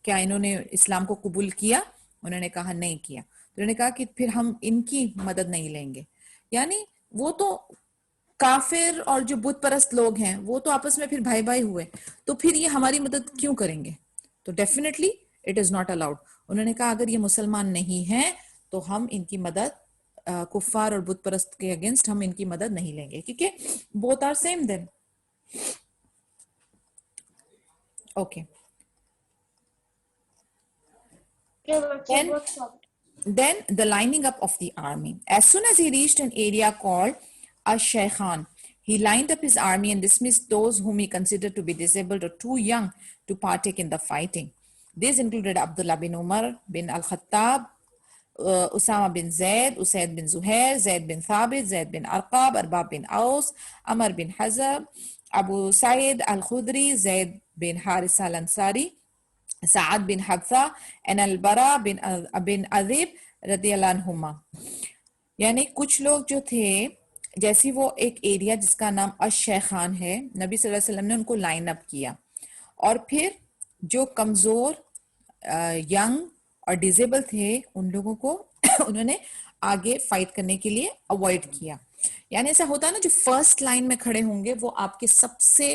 क्या इन्होंने इस्लाम को कबूल किया? उन्होंने कहा नहीं किया। तो उन्होंने कहा कि फिर हम इनकी मदद नहीं लेंगे, यानी वो तो काफिर और जो बुत परस्त लोग हैं वो तो आपस में फिर भाई भाई हुए, तो फिर ये हमारी मदद क्यों करेंगे? तो definitely it is not allowed. उन्होंने कहा अगर ये मुसलमान नहीं है तो हम इनकी मदद कुफार और बुत परस्त के अगेंस्ट हम इनकी मदद नहीं लेंगे, क्योंकि both are same then. Okay, then the lining up of the army. As soon as he reached an area called Ash-Shaykhan, he lined up his army and dismissed those whom he considered to be disabled or too young to partake in the fighting. These included Abdullah bin Umar bin Al-Khattab, Usama bin Zaid, Usaid bin Zuhair, Zaid bin Thabit, Zaid bin Arqab, Arbab bin Aus, Amr bin Hazab, Abu Sa'id al-Khudri, Zaid bin Haris al-Ansari, Saad bin Habsa and Al-Bara bin Azib रदियल्लाहु अन्हुमा। यानी कुछ लोग जो थे, जैसी वो एक area जिसका नाम अश-शैखान है, नबी सल्लल्लाहु अलैहि वसल्लम ने उनको लाइन अप किया और फिर जो कमजोर, यंग और डिसेबल थे उन लोगों को उन्होंने आगे फाइट करने के लिए अवॉइड किया। यानी ऐसा होता है ना, जो फर्स्ट लाइन में खड़े होंगे वो आपके सबसे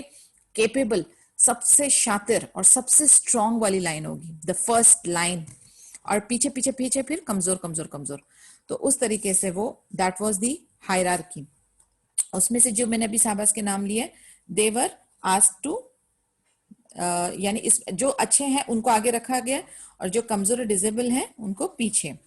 केपेबल, सबसे शातिर और सबसे स्ट्रांग वाली लाइन होगी, द फर्स्ट लाइन, और पीछे पीछे पीछे फिर कमजोर कमजोर कमजोर। तो उस तरीके से वो दैट वाज द हायरार्की। उसमें से जो मैंने अभी साहबास के नाम लिए, देवर आस्क्ड टू, यानी इस जो अच्छे हैं उनको आगे रखा गया और जो कमजोर और डिसेबल हैं उनको पीछे।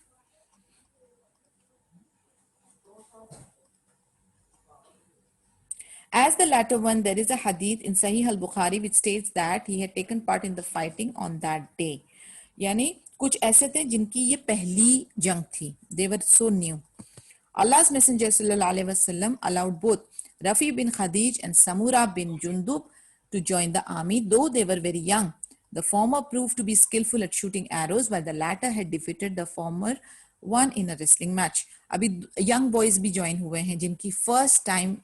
As the latter one, there is a hadith in Sahih al-Bukhari which states that he had taken part in the fighting on that day. यानी कुछ ऐसे थे जिनकी ये पहली जंग थी, they were so new. Allah's Messenger sallallahu alaihi wasallam allowed both Rafi bin Khadij and Samura bin Jundub to join the army, though they were very young. The former proved to be skillful at shooting arrows, while the latter had defeated the former one in a wrestling match. अभी young boys भी join हुए हैं जिनकी first time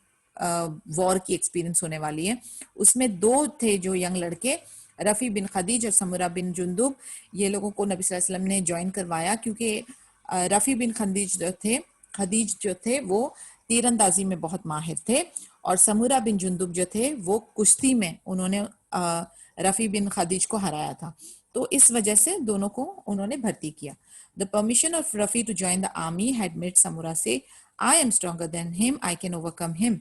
war की experience होने वाली है। उसमें दो थे जो यंग लड़के, रफी बिन खदीज और समूरा बिन जुंदुब। ये लोगों को नबी सल्लल्लाहु अलैहि वसल्लम ने ज्वाइन करवाया क्योंकि रफी बिन खदीज जो थे वो तीरंदाजी में बहुत माहिर थे और समूरा बिन जुंदुब जो थे वो कुश्ती में उन्होंने रफी बिन खदीज को हराया था। तो इस वजह से दोनों को उन्होंने भर्ती किया। The permission of Rafi to join the army had made Samura say, I am stronger than him, I can overcome him.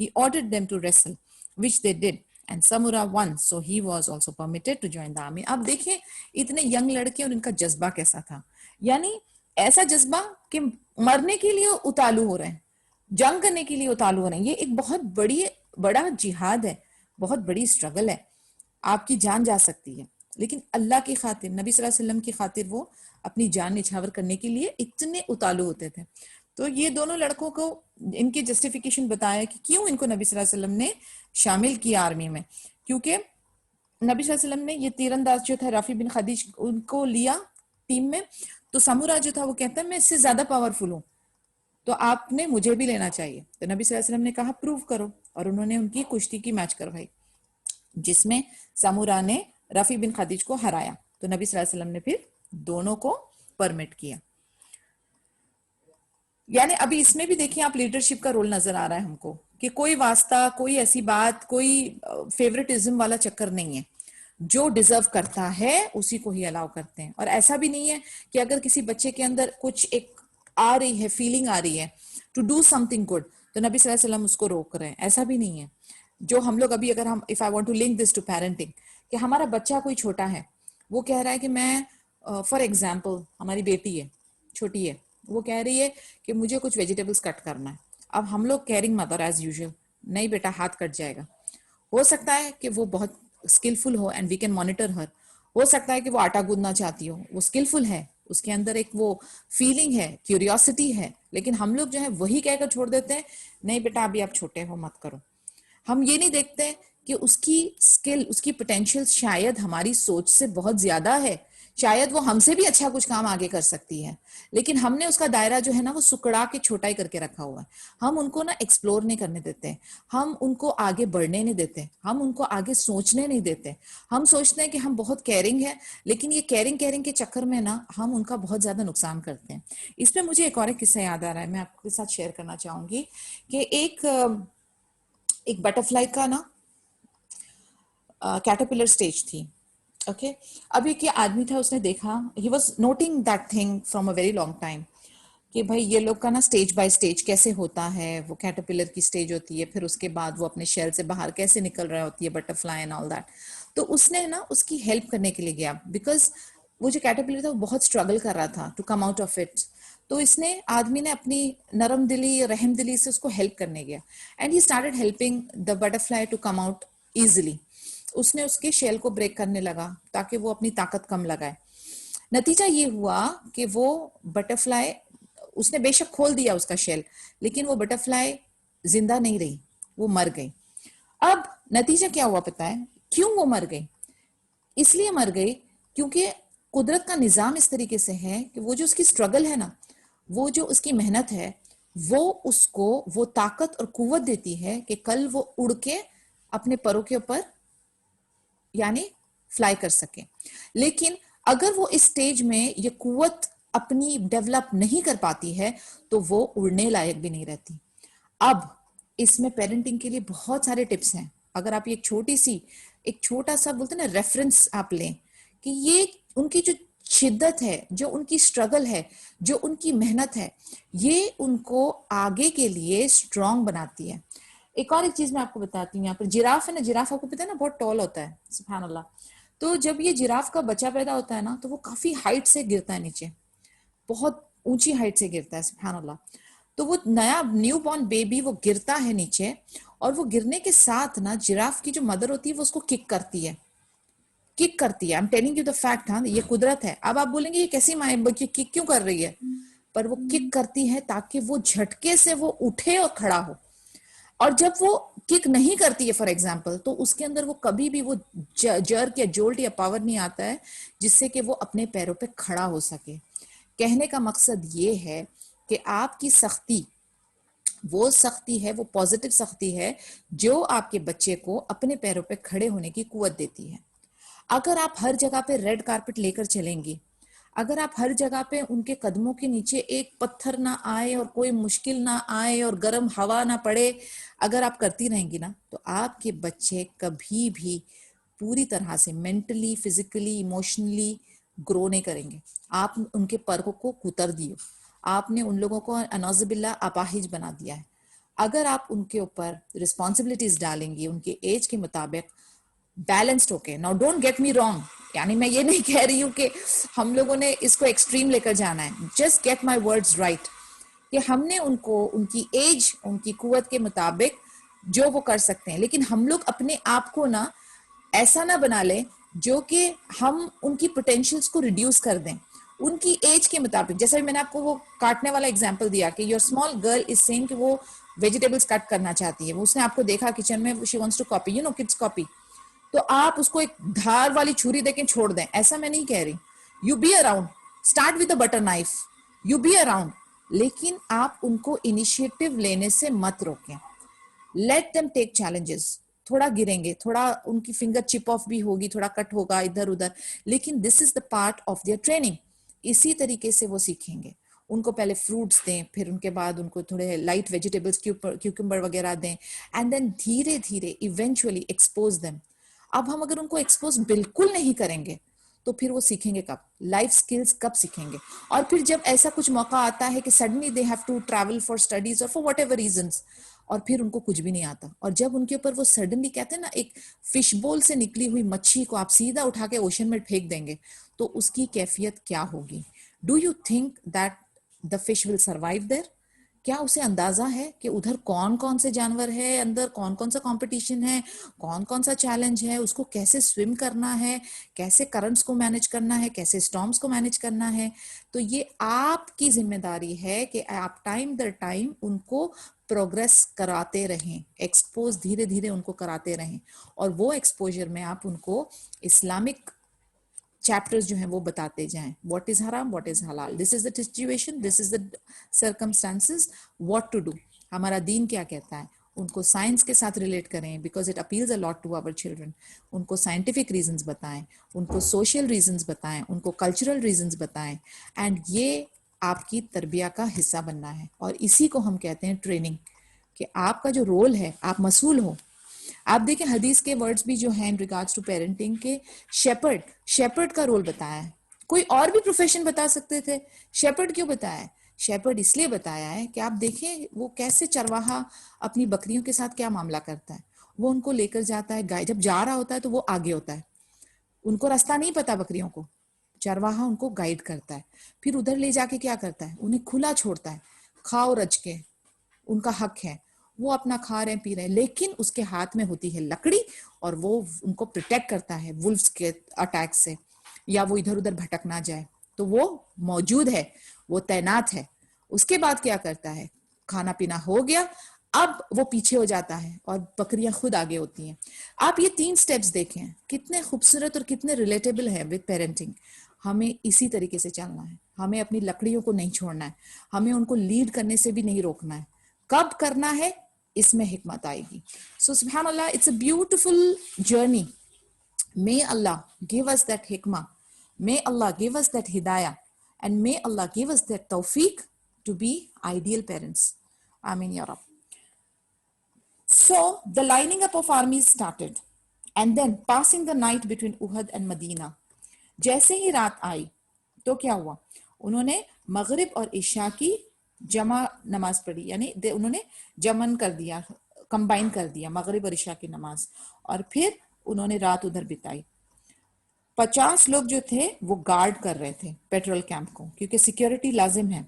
he ordered them to wrestle, which they did. And Samura वन, so he was also permitted to join the army. अब देखें इतने young लड़के और इनका जज्बा कैसा था, यानी ऐसा जज्बा कि मरने के लिए उतालू हो रहे हैं, जंग करने के लिए उतालू हो रहे हैं। ये एक बहुत बड़ा जिहाद है, बहुत बड़ी स्ट्रगल है, आपकी जान जा सकती है, लेकिन अल्लाह की खातिर, नबी सल्लल्लाहु अलैहि वसल्लम की खातिर वो अपनी जान निछावर करने के लिए इतने उतालू होते थे। तो ये दोनों लड़कों को इनकी जस्टिफिकेशन बताया कि क्यों इनको नबी सल्लल्लाहु अलैहि वसल्लम ने शामिल किया आर्मी में, क्योंकि नबी सल्लल्लाहु अलैहि वसल्लम ने ये तीरंदाज जो था राफी बिन खदीज उनको लिया टीम में, तो समूरा जो था वो कहता है मैं इससे ज्यादा पावरफुल हूँ, तो आपने मुझे भी लेना चाहिए। तो नबी सल्लल्लाहु अलैहि वसल्लम ने कहा प्रूव करो, और उन्होंने उनकी कुश्ती की मैच करवाई जिसमें समूरा ने रफी बिन खदीज को हराया। तो नबी सल्लल्लाहु अलैहि वसल्लम ने फिर दोनों को परमिट किया। यानी अभी इसमें भी देखिए आप लीडरशिप का रोल नजर आ रहा है हमको, कि कोई वास्ता, कोई ऐसी बात, कोई फेवरेटिज्म वाला चक्कर नहीं है, जो डिजर्व करता है उसी को ही अलाउ करते हैं। और ऐसा भी नहीं है कि अगर किसी बच्चे के अंदर कुछ एक आ रही है, फीलिंग आ रही है टू डू समथिंग गुड, तो नबी सल्लल्लाहु अलैहि वसल्लम उसको रोक रहे हैं, ऐसा भी नहीं है। जो हम लोग अभी, अगर हम, if I want to link this to parenting, कि हमारा बच्चा कोई छोटा है, वो कह रहा है कि मैं, फॉर एग्जाम्पल हमारी बेटी है, छोटी है, वो कह रही है कि मुझे कुछ वेजिटेबल्स कट करना है। अब हम लोग केयरिंग मदर एज यूजुअल, नहीं बेटा हाथ कट जाएगा। हो सकता है कि वो बहुत स्किलफुल हो एंड वी कैन मॉनिटर हर, हो सकता है कि वो आटा गूंदना चाहती हो, वो स्किलफुल है, उसके अंदर एक वो फीलिंग है, क्यूरियोसिटी है, लेकिन हम लोग जो है वही कहकर छोड़ देते हैं, नहीं बेटा अभी आप छोटे हो मत करो। हम ये नहीं देखते कि उसकी स्किल, उसकी पोटेंशियल शायद हमारी सोच से बहुत ज्यादा है, शायद वो हमसे भी अच्छा कुछ काम आगे कर सकती है, लेकिन हमने उसका दायरा जो है ना वो सुकड़ा के छोटा ही करके रखा हुआ है। हम उनको ना एक्सप्लोर नहीं करने देते, हम उनको आगे बढ़ने नहीं देते, हम उनको आगे सोचने नहीं देते। हम सोचते हैं कि हम बहुत केयरिंग है, लेकिन ये केयरिंग केयरिंग के चक्कर में ना हम उनका बहुत ज्यादा नुकसान करते हैं। इसमें मुझे एक और एक किस्सा याद आ रहा है, मैं आपके साथ शेयर करना चाहूंगी कि एक बटरफ्लाई का ना कैटरपिलर स्टेज थी। ओके अब एक ये आदमी था, उसने देखा, he was noting that thing from a very long time, कि भाई ये लोग का ना स्टेज बाय स्टेज कैसे होता है, वो कैटरपिलर की स्टेज होती है, फिर उसके बाद वो अपने शेल से बाहर कैसे निकल रहा होती है, बटरफ्लाई एंड ऑल दैट। तो उसने ना उसकी हेल्प करने के लिए गया, बिकॉज वो जो कैटरपिलर था वो बहुत स्ट्रगल कर रहा था to come out of it. तो इसने, आदमी ने अपनी नरम दिली, रहम दिली से उसको हेल्प करने गया, and he started helping the butterfly to come out easily. उसने उसके शेल को ब्रेक करने लगा ताकि वो अपनी ताकत कम लगाए। नतीजा ये हुआ कि वो बटरफ्लाई, उसने बेशक खोल दिया उसका शेल, लेकिन वो बटरफ्लाई जिंदा नहीं रही, वो मर गई। अब नतीजा क्या हुआ पता है, क्यों वो मर गई? इसलिए मर गई क्योंकि कुदरत का निजाम इस तरीके से है कि वो जो उसकी स्ट्रगल है ना, वो जो उसकी मेहनत है, वो उसको वो ताकत और कुव्वत देती है कि कल वो उड़ के अपने परों के ऊपर यानी फ्लाई कर सके। लेकिन अगर वो इस स्टेज में ये कुव्वत अपनी डेवलप नहीं कर पाती है, तो वो उड़ने लायक भी नहीं रहती। अब इसमें पेरेंटिंग के लिए बहुत सारे टिप्स हैं। अगर आप एक छोटी सी, एक छोटा सा बोलते हैं ना रेफरेंस आप लें, कि ये उनकी जो शिद्दत है, जो उनकी स्ट्रगल है, जो उनकी मेहनत है, ये उनको आगे के लिए स्ट्रांग बनाती है। एक और एक चीज मैं आपको बताती हूँ, यहाँ पर जिराफ है ना, जिराफ आपको पता है ना बहुत टॉल होता है, सुभान अल्लाह। तो जब ये जिराफ का बच्चा पैदा होता है ना, तो वो काफी हाइट से गिरता है नीचे, बहुत ऊंची हाइट से गिरता है, सुभान अल्लाह। तो वो नया न्यू बॉर्न बेबी वो गिरता है नीचे, और वो गिरने के साथ ना जिराफ की जो मदर होती है वो उसको किक करती है, किक करती है। I am telling you the fact, हाँ ये कुदरत है। अब आप बोलेंगे ये कैसी माँ बच्ची किक क्यों कर रही है, पर वो किक करती है ताकि वो झटके से वो उठे और खड़ा हो। और जब वो किक नहीं करती है फॉर एग्जाम्पल, तो उसके अंदर वो कभी भी वो जर्क या जोल्ट या पावर नहीं आता है जिससे कि वो अपने पैरों पे खड़ा हो सके। कहने का मकसद ये है कि आपकी सख्ती, वो सख्ती है, वो पॉजिटिव सख्ती है जो आपके बच्चे को अपने पैरों पे खड़े होने की कुव्वत देती है। अगर आप हर जगह पे रेड कारपेट लेकर चलेंगी, अगर आप हर जगह पे उनके कदमों के नीचे एक पत्थर ना आए और कोई मुश्किल ना आए और गर्म हवा ना पड़े, अगर आप करती रहेंगी ना, तो आपके बच्चे कभी भी पूरी तरह से मेंटली, फिजिकली, इमोशनली ग्रो नहीं करेंगे। आप उनके पर को कुतर दियो, आपने उन लोगों को अनौजुबिल्ला अपाहिज बना दिया है। अगर आप उनके ऊपर रिस्पॉन्सिबिलिटीज डालेंगी उनके एज के मुताबिक बैलेंस्ड होके, now don't get me wrong, यानी मैं ये नहीं कह रही हूँ कि हम लोगों ने इसको एक्सट्रीम लेकर जाना है, just get my words right, कि हमने उनको उनकी एज उनकी कुवत के मुताबिक जो वो कर सकते हैं, लेकिन हम लोग अपने आप को ना ऐसा ना बना ले जो कि हम उनकी पोटेंशियल्स को रिड्यूस कर दें उनकी एज के मुताबिक। जैसे मैंने आपको वो काटने वाला एग्जांपल दिया कि your small girl is saying कि वो वेजिटेबल्स कट करना चाहती है, वो उसने आपको देखा किचन में, she wants to copy, you know kids copy, तो आप उसको एक धार वाली छुरी देके छोड़ दें, ऐसा मैं नहीं कह रही। You be around, start with a butter knife, you be around, लेकिन आप उनको इनिशिएटिव लेने से मत रोकें। लेट देम टेक चैलेंजेस, थोड़ा गिरेंगे, थोड़ा उनकी फिंगर चिप ऑफ भी होगी, थोड़ा कट होगा इधर उधर, लेकिन this is the part of their training. इसी तरीके से वो सीखेंगे। उनको पहले फ्रूट्स दें, फिर उनके बाद उनको थोड़े लाइट वेजिटेबल्स, क्यूकम्बर वगैरह दें, एंड देन धीरे धीरे इवेंचुअली एक्सपोज देम। अब हम अगर उनको एक्सपोज बिल्कुल नहीं करेंगे तो फिर वो सीखेंगे कब, लाइफ स्किल्स कब सीखेंगे? और फिर जब ऐसा कुछ मौका आता है कि suddenly they have to travel for studies और फॉर वट एवर रीजंस, और फिर उनको कुछ भी नहीं आता, और जब उनके ऊपर वो सडनली, कहते हैं ना, एक फिश बोल से निकली हुई मच्छी को आप सीधा उठा के ओशन में फेंक देंगे, तो उसकी कैफियत क्या होगी? Do you think that the fish will survive there? क्या उसे अंदाजा है कि उधर कौन कौन से जानवर है, अंदर कौन कौन सा कंपटीशन है, कौन कौन सा चैलेंज है, उसको कैसे स्विम करना है, कैसे करंट्स को मैनेज करना है, कैसे स्टॉर्म्स को मैनेज करना है? तो ये आपकी जिम्मेदारी है कि आप टाइम दर टाइम उनको प्रोग्रेस कराते रहें, एक्सपोज धीरे धीरे उनको कराते रहें, और वो एक्सपोजर में आप उनको इस्लामिक चैप्टर्स जो हैं वो बताते जाएं, व्हाट इज हराम, व्हाट इज हलाल, this is the situation, this is the circumstances, what to do, हमारा दीन क्या कहता है। उनको साइंस के साथ रिलेट करें, because it appeals a lot to our children. उनको साइंटिफिक रीजंस बताएं, उनको सोशल रीजंस बताएं, उनको कल्चरल रीजंस बताएं, एंड ये आपकी तरबिया का हिस्सा बनना है। और इसी को हम कहते हैं ट्रेनिंग, कि आपका जो रोल है, आप मसूल हो। आप देखें हदीस के वर्ड्स भी जो हैं इन रिगार्ड्स टू पेरेंटिंग के, शेपर्ड, शेपर्ड का रोल बताया है। कोई और भी प्रोफेशन बता सकते थे, शेपर्ड क्यों बताया है? शेपर्ड इसलिए बताया है कि आप देखें वो कैसे चरवाहा अपनी बकरियों के साथ क्या मामला करता है। वो उनको लेकर जाता है, गाय जब जा रहा होता है तो वो आगे होता है, उनको रास्ता नहीं पता बकरियों को, चरवाहा उनको गाइड करता है, फिर उधर ले जाके क्या करता है, उन्हें खुला छोड़ता है, खाओ रज के, उनका हक है, वो अपना खा रहे हैं पी रहे हैं, लेकिन उसके हाथ में होती है लकड़ी, और वो उनको प्रोटेक्ट करता है वुल्फ्स के अटैक से, या वो इधर उधर भटक ना जाए, तो वो मौजूद है, वो तैनात है। उसके बाद क्या करता है, खाना पीना हो गया, अब वो पीछे हो जाता है और बकरियां खुद आगे होती हैं। आप ये 3 स्टेप्स देखें, कितने खूबसूरत और कितने रिलेटेबल है विद पेरेंटिंग। हमें इसी तरीके से चलना है, हमें अपनी लकड़ियों को नहीं छोड़ना है, हमें उनको लीड करने से भी नहीं रोकना है। कब करना है, इसमें हिकमत आएगी। सो सुभान अल्लाह, it's a beautiful journey. May Allah give us that hikmah, may Allah give us that hidayah, and may Allah give us that tawfiq to be ideal parents. Ameen ya Rab. So the lining up of armies started, and then passing the night between Uhud and Medina. जैसे ही रात आई तो क्या हुआ, उन्होंने मगरिब और इशा की जमा नमाज पढ़ी, यानी उन्होंने जमन कर दिया, कंबाइन कर दिया मगरिब और इशा की नमाज, और फिर उन्होंने रात उधर बिताई। 50 लोग जो थे वो गार्ड कर रहे थे पेट्रोल कैंप को, क्योंकि सिक्योरिटी लाजिम है।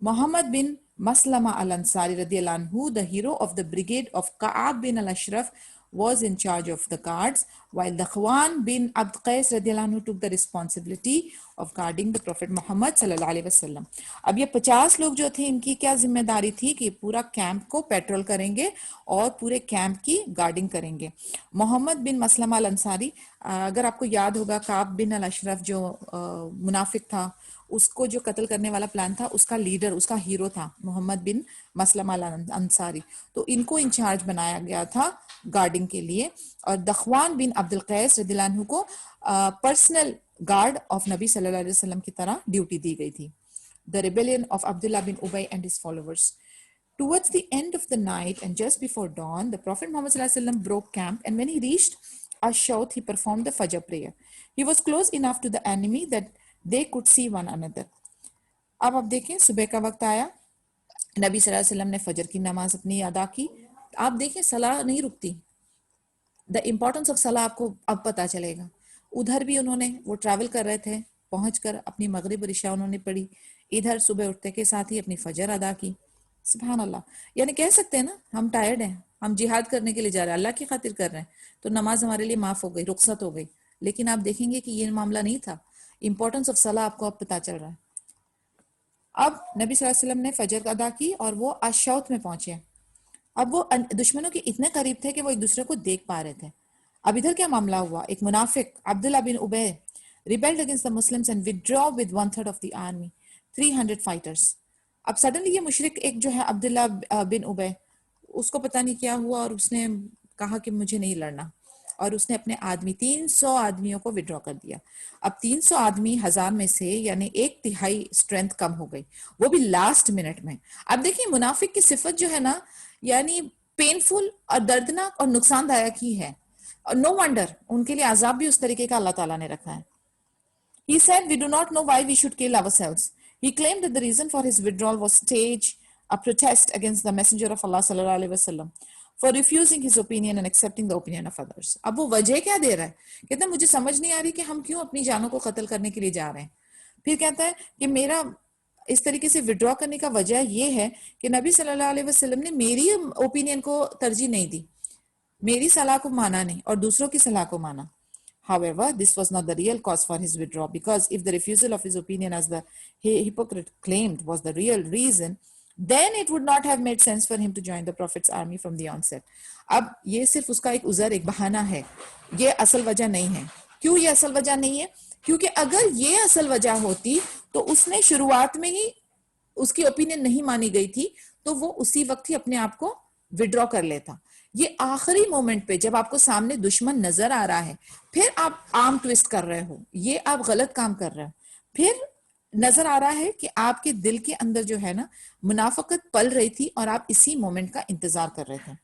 मोहम्मद बिन मसलमा अल अंसारी रदियल्लाहु अन्हु, the hero of the brigade of Ka'ab bin al-Ashraf, was in charge of the guards, while Dakhwan bin Abd Qais radiallahu anhu took the responsibility of guarding the Prophet Muhammad sallallahu alaihi wasallam. अब ये 50 लोग जो थे, इनकी क्या जिम्मेदारी थी कि पूरा कैंप को पेट्रोल करेंगे और पूरे कैंप की गार्डिंग करेंगे। मोहम्मद बिन मसलमा अल अंसारी, अगर आपको याद होगा, काब बिन अल अशरफ जो मुनाफिक था, उसको जो कत्ल करने वाला प्लान था, उसका लीडर, उसका हीरो था मोहम्मद बिन मसलमा अल अंसारी। तो इनको इंचार्ज बनाया गया था गार्डिंग के लिए, और दखवान बिन अब्दुल कैस रदियल्लाहु अन्हु को पर्सनल गार्ड ऑफ नबी सल्लल्लाहु अलैहि वसल्लम की तरह ड्यूटी दी गई थी। The rebellion of Abdullah bin Ubay and his followers. Towards the end of the night and just before dawn, the Prophet Muhammad sallallahu alaihi wasallam broke camp, and when he reached Ash-Shawt, he performed the Fajr prayer. He was close enough to the enemy that they could see one another. अब आप देखें, सुबह का वक्त आया, नबी सल्लल्लाहु अलैहि वसल्लम ने फजर की नमाज अपनी अदा की। आप देखें सलाह नहीं रुकती, द इम्पोर्टेंस ऑफ सलाह आपको अब पता चलेगा। उधर भी उन्होंने, वो ट्रैवल कर रहे थे, पहुंचकर अपनी मगरिब और इशा उन्होंने पढ़ी, इधर सुबह उठते के साथ ही अपनी फजर अदा की। सुभान अल्लाह। यानी कह सकते हैं ना, हम टायर्ड हैं, हम जिहाद करने के लिए जा रहे हैं, अल्लाह की खातिर कर रहे हैं, तो नमाज हमारे लिए माफ हो गई, रुखसत हो गई। लेकिन आप देखेंगे कि ये मामला नहीं था। इंपॉर्टेंस ऑफ सलाह आपको अब पता चल रहा है। अब नबी सल्लल्लाहु अलैहि वसल्लम ने फजर अदा की और वो अशौत में पहुंचे। अब वो दुश्मनों के इतने करीब थे कि वो एक दूसरे को देख पा रहे थे। अब इधर क्या मामला हुआ, एक मुनाफिक अब्दुल्ला बिन ube rebelled against the Muslims and withdraw with 1/3 of the army, 300 fighters. अब सडनली ये मुशरिक एक जो है अब्दुल्ला बिन उबे, उसको पता नहीं क्या हुआ और उसने कहा कि मुझे नहीं लड़ना, और उसने अपने आदमी 300 आदमियों को विड्रॉ कर दिया। अब 300 आदमी 1000 में से यानी 1/3 स्ट्रेंथ कम हो गई, वो भी लास्ट मिनट में। अब देखिए मुनाफिक की सिफत जो है ना, यानी पेनफुल और दर्दनाक और नुकसानदायक ही है, और नो वंडर उनके लिए अजाब भी उस तरीके का अल्लाह ताला ने रखा है। He said, "We do not know why we should kill ourselves." He claimed that the reason for his withdrawal was stage a protest against the Messenger of Allah sallallahu alaihi wasallam for refusing his opinion and accepting the opinion of others. अब वो वजह क्या दे रहा है, कहता है मुझे समझ नहीं आ रही कि हम क्यों अपनी जानों को कत्ल करने के लिए जा रहे हैं। फिर कहता है कि मेरा इस तरीके से विड्रॉ करने का वजह ये है कि नबी सल्लल्लाहु अलैहि वसल्लम ने मेरी ओपिनियन को तरजीह नहीं दी, मेरी सलाह को माना नहीं और दूसरों की सलाह को माना। However, this was not the real cause for his withdrawal, because if the refusal of his opinion, as the hypocrite claimed, was the real reason, then it would not have made sense for him to join the Prophet's army from the onset. अब ये सिर्फ उसका एक उज़र, एक बहाना है, ये असल वजह नहीं है। क्यों ये असल वजह नहीं है? क्योंकि अगर ये असल वजह होती तो उसने शुरुआत में ही, उसकी ओपिनियन नहीं मानी गई थी तो वो उसी वक्त ही अपने आप को विड्रॉ कर लेता। ये आखिरी मोमेंट पे जब आपको सामने दुश्मन नजर आ रहा है, फिर आप आर्म ट्विस्ट कर रहे हो, ये आप गलत काम कर रहे हो, फिर नजर आ रहा है कि आपके दिल के अंदर जो है ना मुनाफकत पल रही थी और आप इसी मोमेंट का इंतजार कर रहे थे।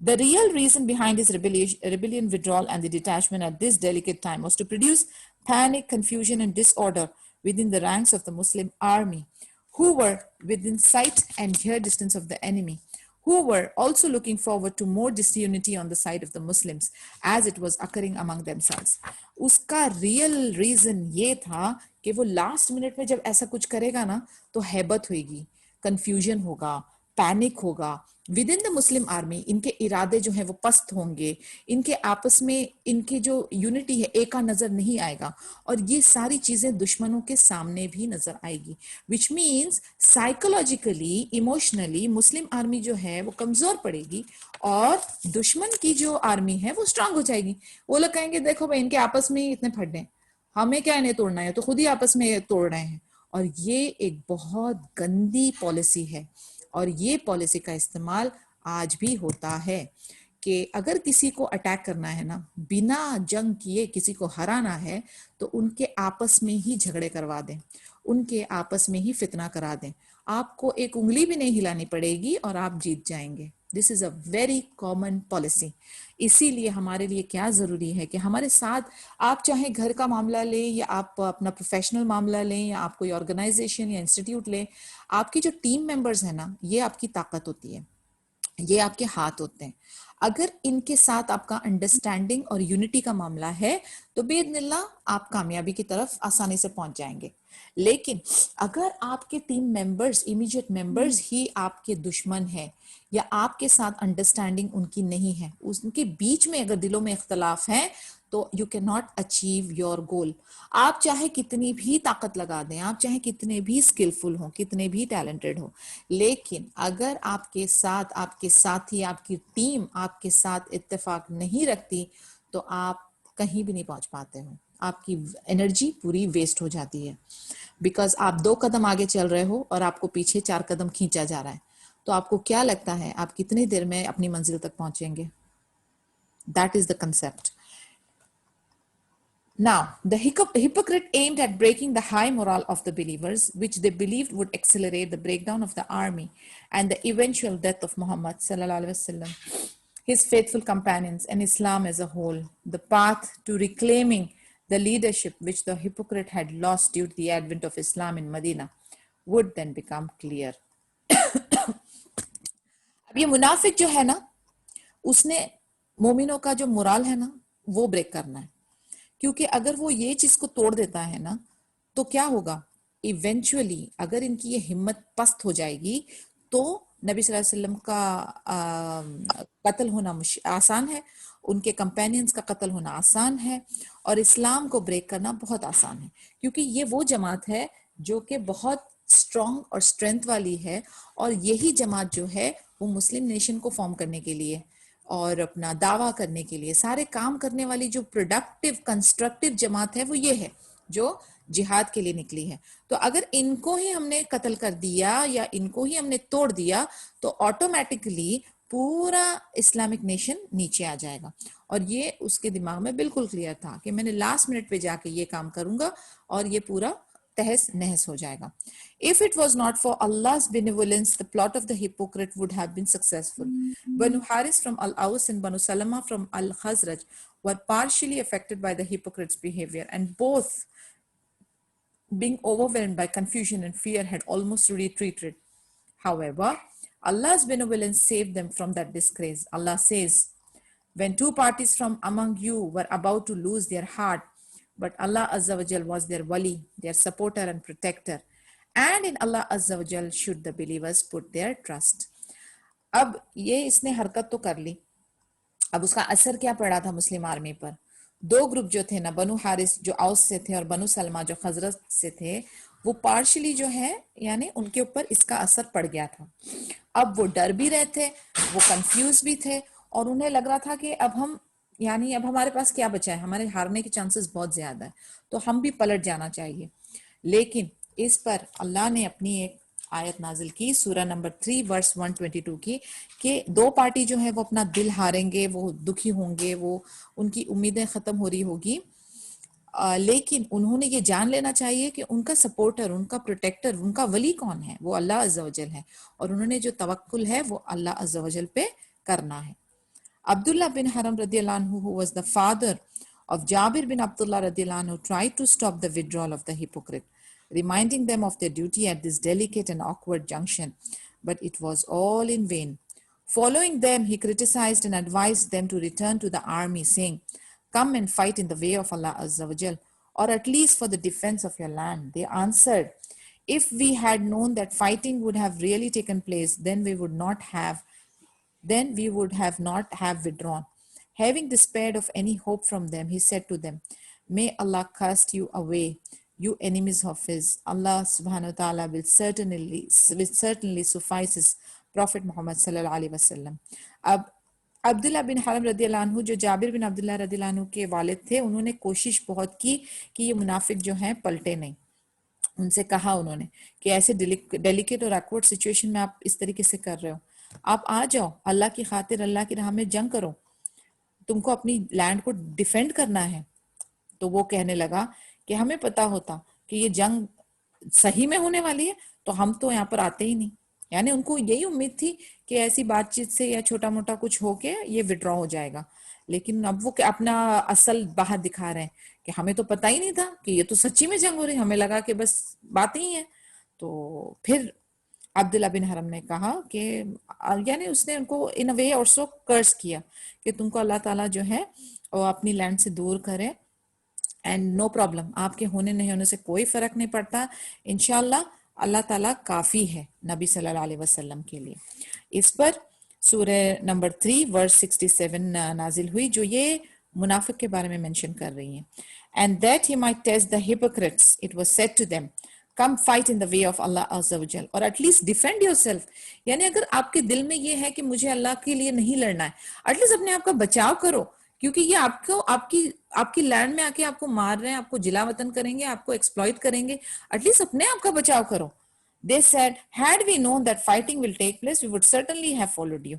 The real reason behind his rebellion, withdrawal, and the detachment at this delicate time was to produce panic, confusion, and disorder within the ranks of the Muslim army, who were within sight and hear distance of the enemy, who were also looking forward to more disunity on the side of the Muslims as it was occurring among themselves. उसका real reason ये था कि वो last minute में जब ऐसा कुछ करेगा ना तो हैबत होगी, confusion होगा, पैनिक होगा with in the Muslim army, इनके इरादे जो हैं वो पस्त होंगे, इनके आपस में इनकी जो यूनिटी है एका नजर नहीं आएगा, और ये सारी चीजें दुश्मनों के सामने भी नजर आएगी, which means psychologically, emotionally Muslim army जो है वो कमजोर पड़ेगी और दुश्मन की जो आर्मी है वो स्ट्रांग हो जाएगी। वो लोग कहेंगे देखो भाई इनके आपस में ही इतने फट हैं, हमें क्या इन्हें तोड़ना है, तो खुद ही आपस में तोड़ रहे हैं। और ये एक बहुत गंदी पॉलिसी है, और ये पॉलिसी का इस्तेमाल आज भी होता है कि अगर किसी को अटैक करना है ना, बिना जंग किए किसी को हराना है तो उनके आपस में ही झगड़े करवा दें, उनके आपस में ही फितना करा दें, आपको एक उंगली भी नहीं हिलानी पड़ेगी और आप जीत जाएंगे। This is a very common policy. इसीलिए हमारे लिए क्या जरूरी है कि हमारे साथ, आप चाहे घर का मामला लें या आप अपना प्रोफेशनल मामला लें या आप कोई ऑर्गेनाइजेशन या इंस्टीट्यूट लें, आपकी जो टीम मेंबर्स है ना, ये आपकी ताकत होती है, ये आपके हाथ होते हैं। अगर इनके साथ आपका अंडरस्टैंडिंग और यूनिटी का मामला है तो बेइज़्निल्लाह आप कामयाबी की तरफ आसानी से पहुंच जाएंगे। लेकिन अगर आपके टीम मेंबर्स, इमीडिएट मेंबर्स ही आपके दुश्मन हैं या आपके साथ अंडरस्टैंडिंग उनकी नहीं है, उनके बीच में अगर दिलों में इख्तलाफ है, तो you can not achieve your goal. आप चाहे कितनी भी ताकत लगा दें, आप चाहे कितने भी स्किलफुल हो, कितने भी टैलेंटेड हो, लेकिन अगर आपके साथ आपके साथी, आपकी टीम आपके साथ इत्तेफाक नहीं रखती तो आप कहीं भी नहीं पहुंच पाते हो, आपकी एनर्जी पूरी वेस्ट हो जाती है। बिकॉज आप 2 कदम आगे चल रहे हो और आपको पीछे 4 कदम खींचा जा रहा है, तो आपको क्या लगता है आप कितनी देर में अपनी मंजिल तक पहुंचेंगे? That is the concept. Now, the hypocrite aimed at breaking the high morale of the believers, which they believed would accelerate the breakdown of the army and the eventual death of Muhammad sallallahu alaihi wasallam, his faithful companions, and Islam as a whole. The path to reclaiming the leadership which the hypocrite had lost due to the advent of Islam in Medina would then become clear. ये मुनाफिक जो है ना, उसने मोमिनों का जो moral है ना वो ब्रेक करना है, क्योंकि अगर वो ये चीज को तोड़ देता है ना तो क्या होगा, इवेंचुअली अगर इनकी ये हिम्मत पस्त हो जाएगी तो नबी सल्लल्लाहु अलैहि वसल्लम का कत्ल होना आसान है, उनके कंपेनियंस का कत्ल होना आसान है, और इस्लाम को ब्रेक करना बहुत आसान है, क्योंकि ये वो जमात है जो कि बहुत स्ट्रॉन्ग और स्ट्रेंथ वाली है, और यही जमात जो है वो मुस्लिम नेशन को फॉर्म करने के लिए और अपना दावा करने के लिए सारे काम करने वाली जो प्रोडक्टिव कंस्ट्रक्टिव जमात है वो ये है जो जिहाद के लिए निकली है। तो अगर इनको ही हमने कत्ल कर दिया या इनको ही हमने तोड़ दिया तो ऑटोमेटिकली पूरा इस्लामिक नेशन नीचे आ जाएगा, और ये उसके दिमाग में बिल्कुल क्लियर था कि मैंने लास्ट मिनट पे जाके ये काम करूंगा और ये पूरा तहस नहस हो जाएगा। If it was not for Allah's benevolence, the plot of the hypocrite would have been successful. Banu Haris from Al-Aus and Banu Salama from Al-Khazraj were partially affected by the hypocrite's behavior, and both, being overwhelmed by confusion and fear, had almost retreated. However, Allah's benevolence saved them from that disgrace. Allah says, when two parties from among you were about to lose their heart, but Allah Azza wa Jal was their wali, their supporter and protector, and in Allah Azza wa Jal should the believers put their trust. अब ये इसने हरकत तो कर ली, अब उसका असर क्या पड़ा था मुस्लिम आर्मी पर। दो ग्रुप जो थे ना, बनु हारिस जो औस से थे और बनु सलमा जो खजरत से थे, वो पार्शली जो है यानी उनके ऊपर इसका असर पड़ गया था। अब वो डर भी रहे थे, वो कंफ्यूज भी थे, और उन्हें लग रहा था कि अब हम यानी अब हमारे पास क्या बचा है, हमारे हारने के चांसेस बहुत ज्यादा है, तो हम भी पलट जाना चाहिए। लेकिन इस पर अल्लाह ने अपनी एक आयत नाजिल की, सूरह नंबर 3 वर्स 122 की, कि दो पार्टी जो है वो अपना दिल हारेंगे, वो दुखी होंगे, वो उनकी उम्मीदें खत्म हो रही होगी, लेकिन उन्होंने ये जान लेना चाहिए कि उनका सपोर्टर, उनका प्रोटेक्टर, उनका वली कौन है, वो अल्लाह अज़्ज़ा वजल है, और उन्होंने जो तवक्कुल है वो अल्लाह अज़्ज़ा वजल पे करना है। Abdullah bin Haram radiallahu anhu, who was the father of Jabir bin Abdullah radiallahu anhu, tried to stop the withdrawal of the hypocrite, reminding them of their duty at this delicate and awkward junction, but it was all in vain. Following them, he criticized and advised them to return to the army, saying, "Come and fight in the way of Allah Azza wa Jal, or at least for the defense of your land." They answered, "If we had known that fighting would have really taken place, then we would have not have withdrawn." Having despaired of any hope from them, he said to them, "May Allah cast you away, you enemies of His. Allah subhanahu wa ta'ala will certainly suffice His Prophet Muhammad sallallahu alaihi wasallam." अब अब्दुल्ला बिन हरम रदियल्लाहु अन्हु जो जाबिर बिन अब्दुल्ला रदियल्लाहु अन्हु के वालिद थे, उन्होंने कोशिश बहुत की कि ये मुनाफिक जो हैं पलटे नहीं। उनसे कहा उन्होंने कि ऐसे डेलिकेट और एक्वर्ड सिचुएशन में आप इस तरीके से कर रहे हो, आप आ जाओ, अल्लाह की खातिर अल्लाह की राह में जंग करो, तुमको अपनी लैंड को डिफेंड करना है। तो वो कहने लगा कि हमें पता होता कि ये जंग सही में होने वाली है तो हम तो यहाँ पर आते ही नहीं, यानी उनको यही उम्मीद थी कि ऐसी बातचीत से या छोटा मोटा कुछ होके ये विड्रॉ हो जाएगा। लेकिन अब वो अपना असल बाहर दिखा रहे हैं कि हमें तो पता ही नहीं था कि ये तो सच्ची में जंग हो रही, हमें लगा कि बस बातें ही है। तो फिर अब्दुल्ला बिन हरम ने कहा कि यानी उसने उनको इन अ वे ऑल्सो कर्स किया कि तुमको अल्लाह ताला जो है वो अपनी लैंड से दूर करे, एंड नो प्रॉब्लम, आपके होने नहीं होने से कोई फर्क नहीं पड़ता, इंशाल्लाह अल्लाह ताला काफी है नबी सल्लल्लाहु अलैहि वसल्लम के लिए। इस पर सूरह नंबर 3 वर्स 67 नाजिल हुई, जो ये मुनाफिक के बारे में मेंशन कर रही है। And that he might test the hypocrites, it was said to them, come fight in the way of Allah अज़्ज़ा वजल, और एटलीस्ट डिफेंड योरसेल्फ। यानी अगर आपके दिल में ये है कि मुझे अल्लाह के लिए नहीं लड़ना है, एटलीस्ट अपने आप का बचाव करो, क्योंकि ये आपको आपकी आपकी लैंड में आके आपको मार रहे हैं, आपको जिला वतन करेंगे, आपको एक्सप्लॉइट करेंगे, एटलीस्ट अपने आप का बचाव करो। They said, "Had we known that fighting will take place, we would certainly have followed you."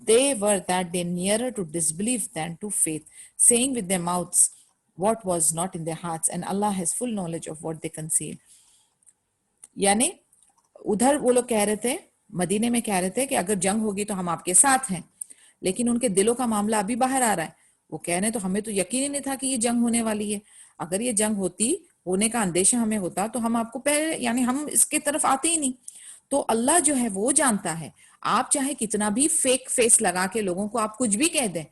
They were that day nearer to disbelief than to faith, saying with their mouths what was not in their hearts, and Allah has full knowledge of what they conceal. यानी उधर वो लोग कह रहे थे, मदीने में कह रहे थे कि अगर जंग होगी तो हम आपके साथ हैं, लेकिन उनके दिलों का मामला अभी बाहर आ रहा है। वो कह रहे हैं तो हमें तो यकीन ही नहीं था कि ये जंग होने वाली है, अगर ये जंग होने का अंदेशा हमें होता तो हम आपको पहले यानी हम इसके तरफ आते ही नहीं। तो अल्लाह जो है वो जानता है। आप चाहे कितना भी फेक फेस लगा के लोगों को आप कुछ भी कह दें,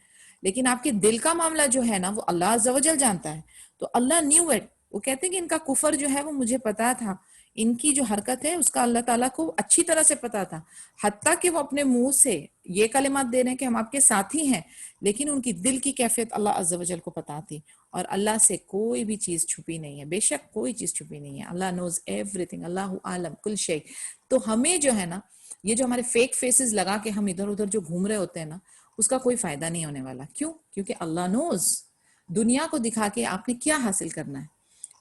लेकिन आपके दिल का मामला जो है ना वो अल्लाह अज़्ज़ व जल जानता है। तो अल्लाह न्यू इट। वो कहते हैं कि इनका कुफर जो है वो मुझे पता था, इनकी जो हरकत है उसका अल्लाह ताला को अच्छी तरह से पता था। हत्ता कि वो अपने मुंह से ये कलिमात दे रहे हैं कि हम आपके साथी हैं, लेकिन उनकी दिल की कैफियत अल्लाह अज़्ज़ व जल को पता थी। और अल्लाह से कोई भी चीज छुपी नहीं है, बेशक कोई चीज छुपी नहीं है। अल्लाह नोज एवरीथिंग, अल्लाह आलम कुल शे। तो हमें जो है ना, ये जो हमारे फेक फेसेस लगा के हम इधर उधर जो घूम रहे होते हैं ना, उसका कोई फायदा नहीं होने वाला। क्यों? क्योंकि अल्लाह नोज। दुनिया को दिखा के आपने क्या हासिल करना है?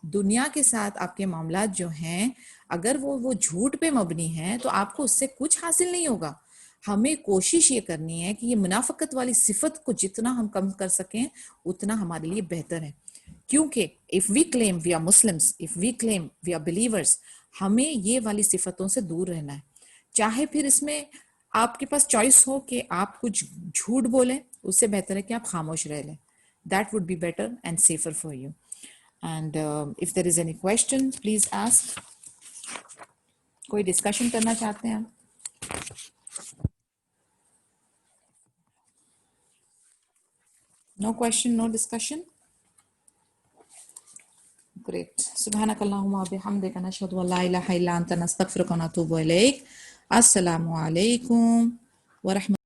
दुनिया के साथ आपके मामलात जो हैं, अगर वो झूठ पे मबनी है तो आपको उससे कुछ हासिल नहीं होगा। हमें कोशिश ये करनी है कि ये मुनाफकत वाली सिफत को जितना हम कम कर सकें उतना हमारे लिए बेहतर है। क्योंकि if we claim we are Muslims, if we claim we are believers, हमें ये वाली सिफतों से दूर रहना है। चाहे फिर इसमें आपके पास चॉइस हो कि आप कुछ झूठ बोलें, उससे बेहतर है कि आप खामोश रह लें। That would be better and safer for you. And if there is any question please ask. कोई डिस्कशन करना चाहते हैं आप? No question, no discussion. Great. Subhanakallahumma bihamdika nashhadu an la ilaha illa anta nastaghfiruka wa natubu ilayk. Assalamu alaikum wa rahmatullahi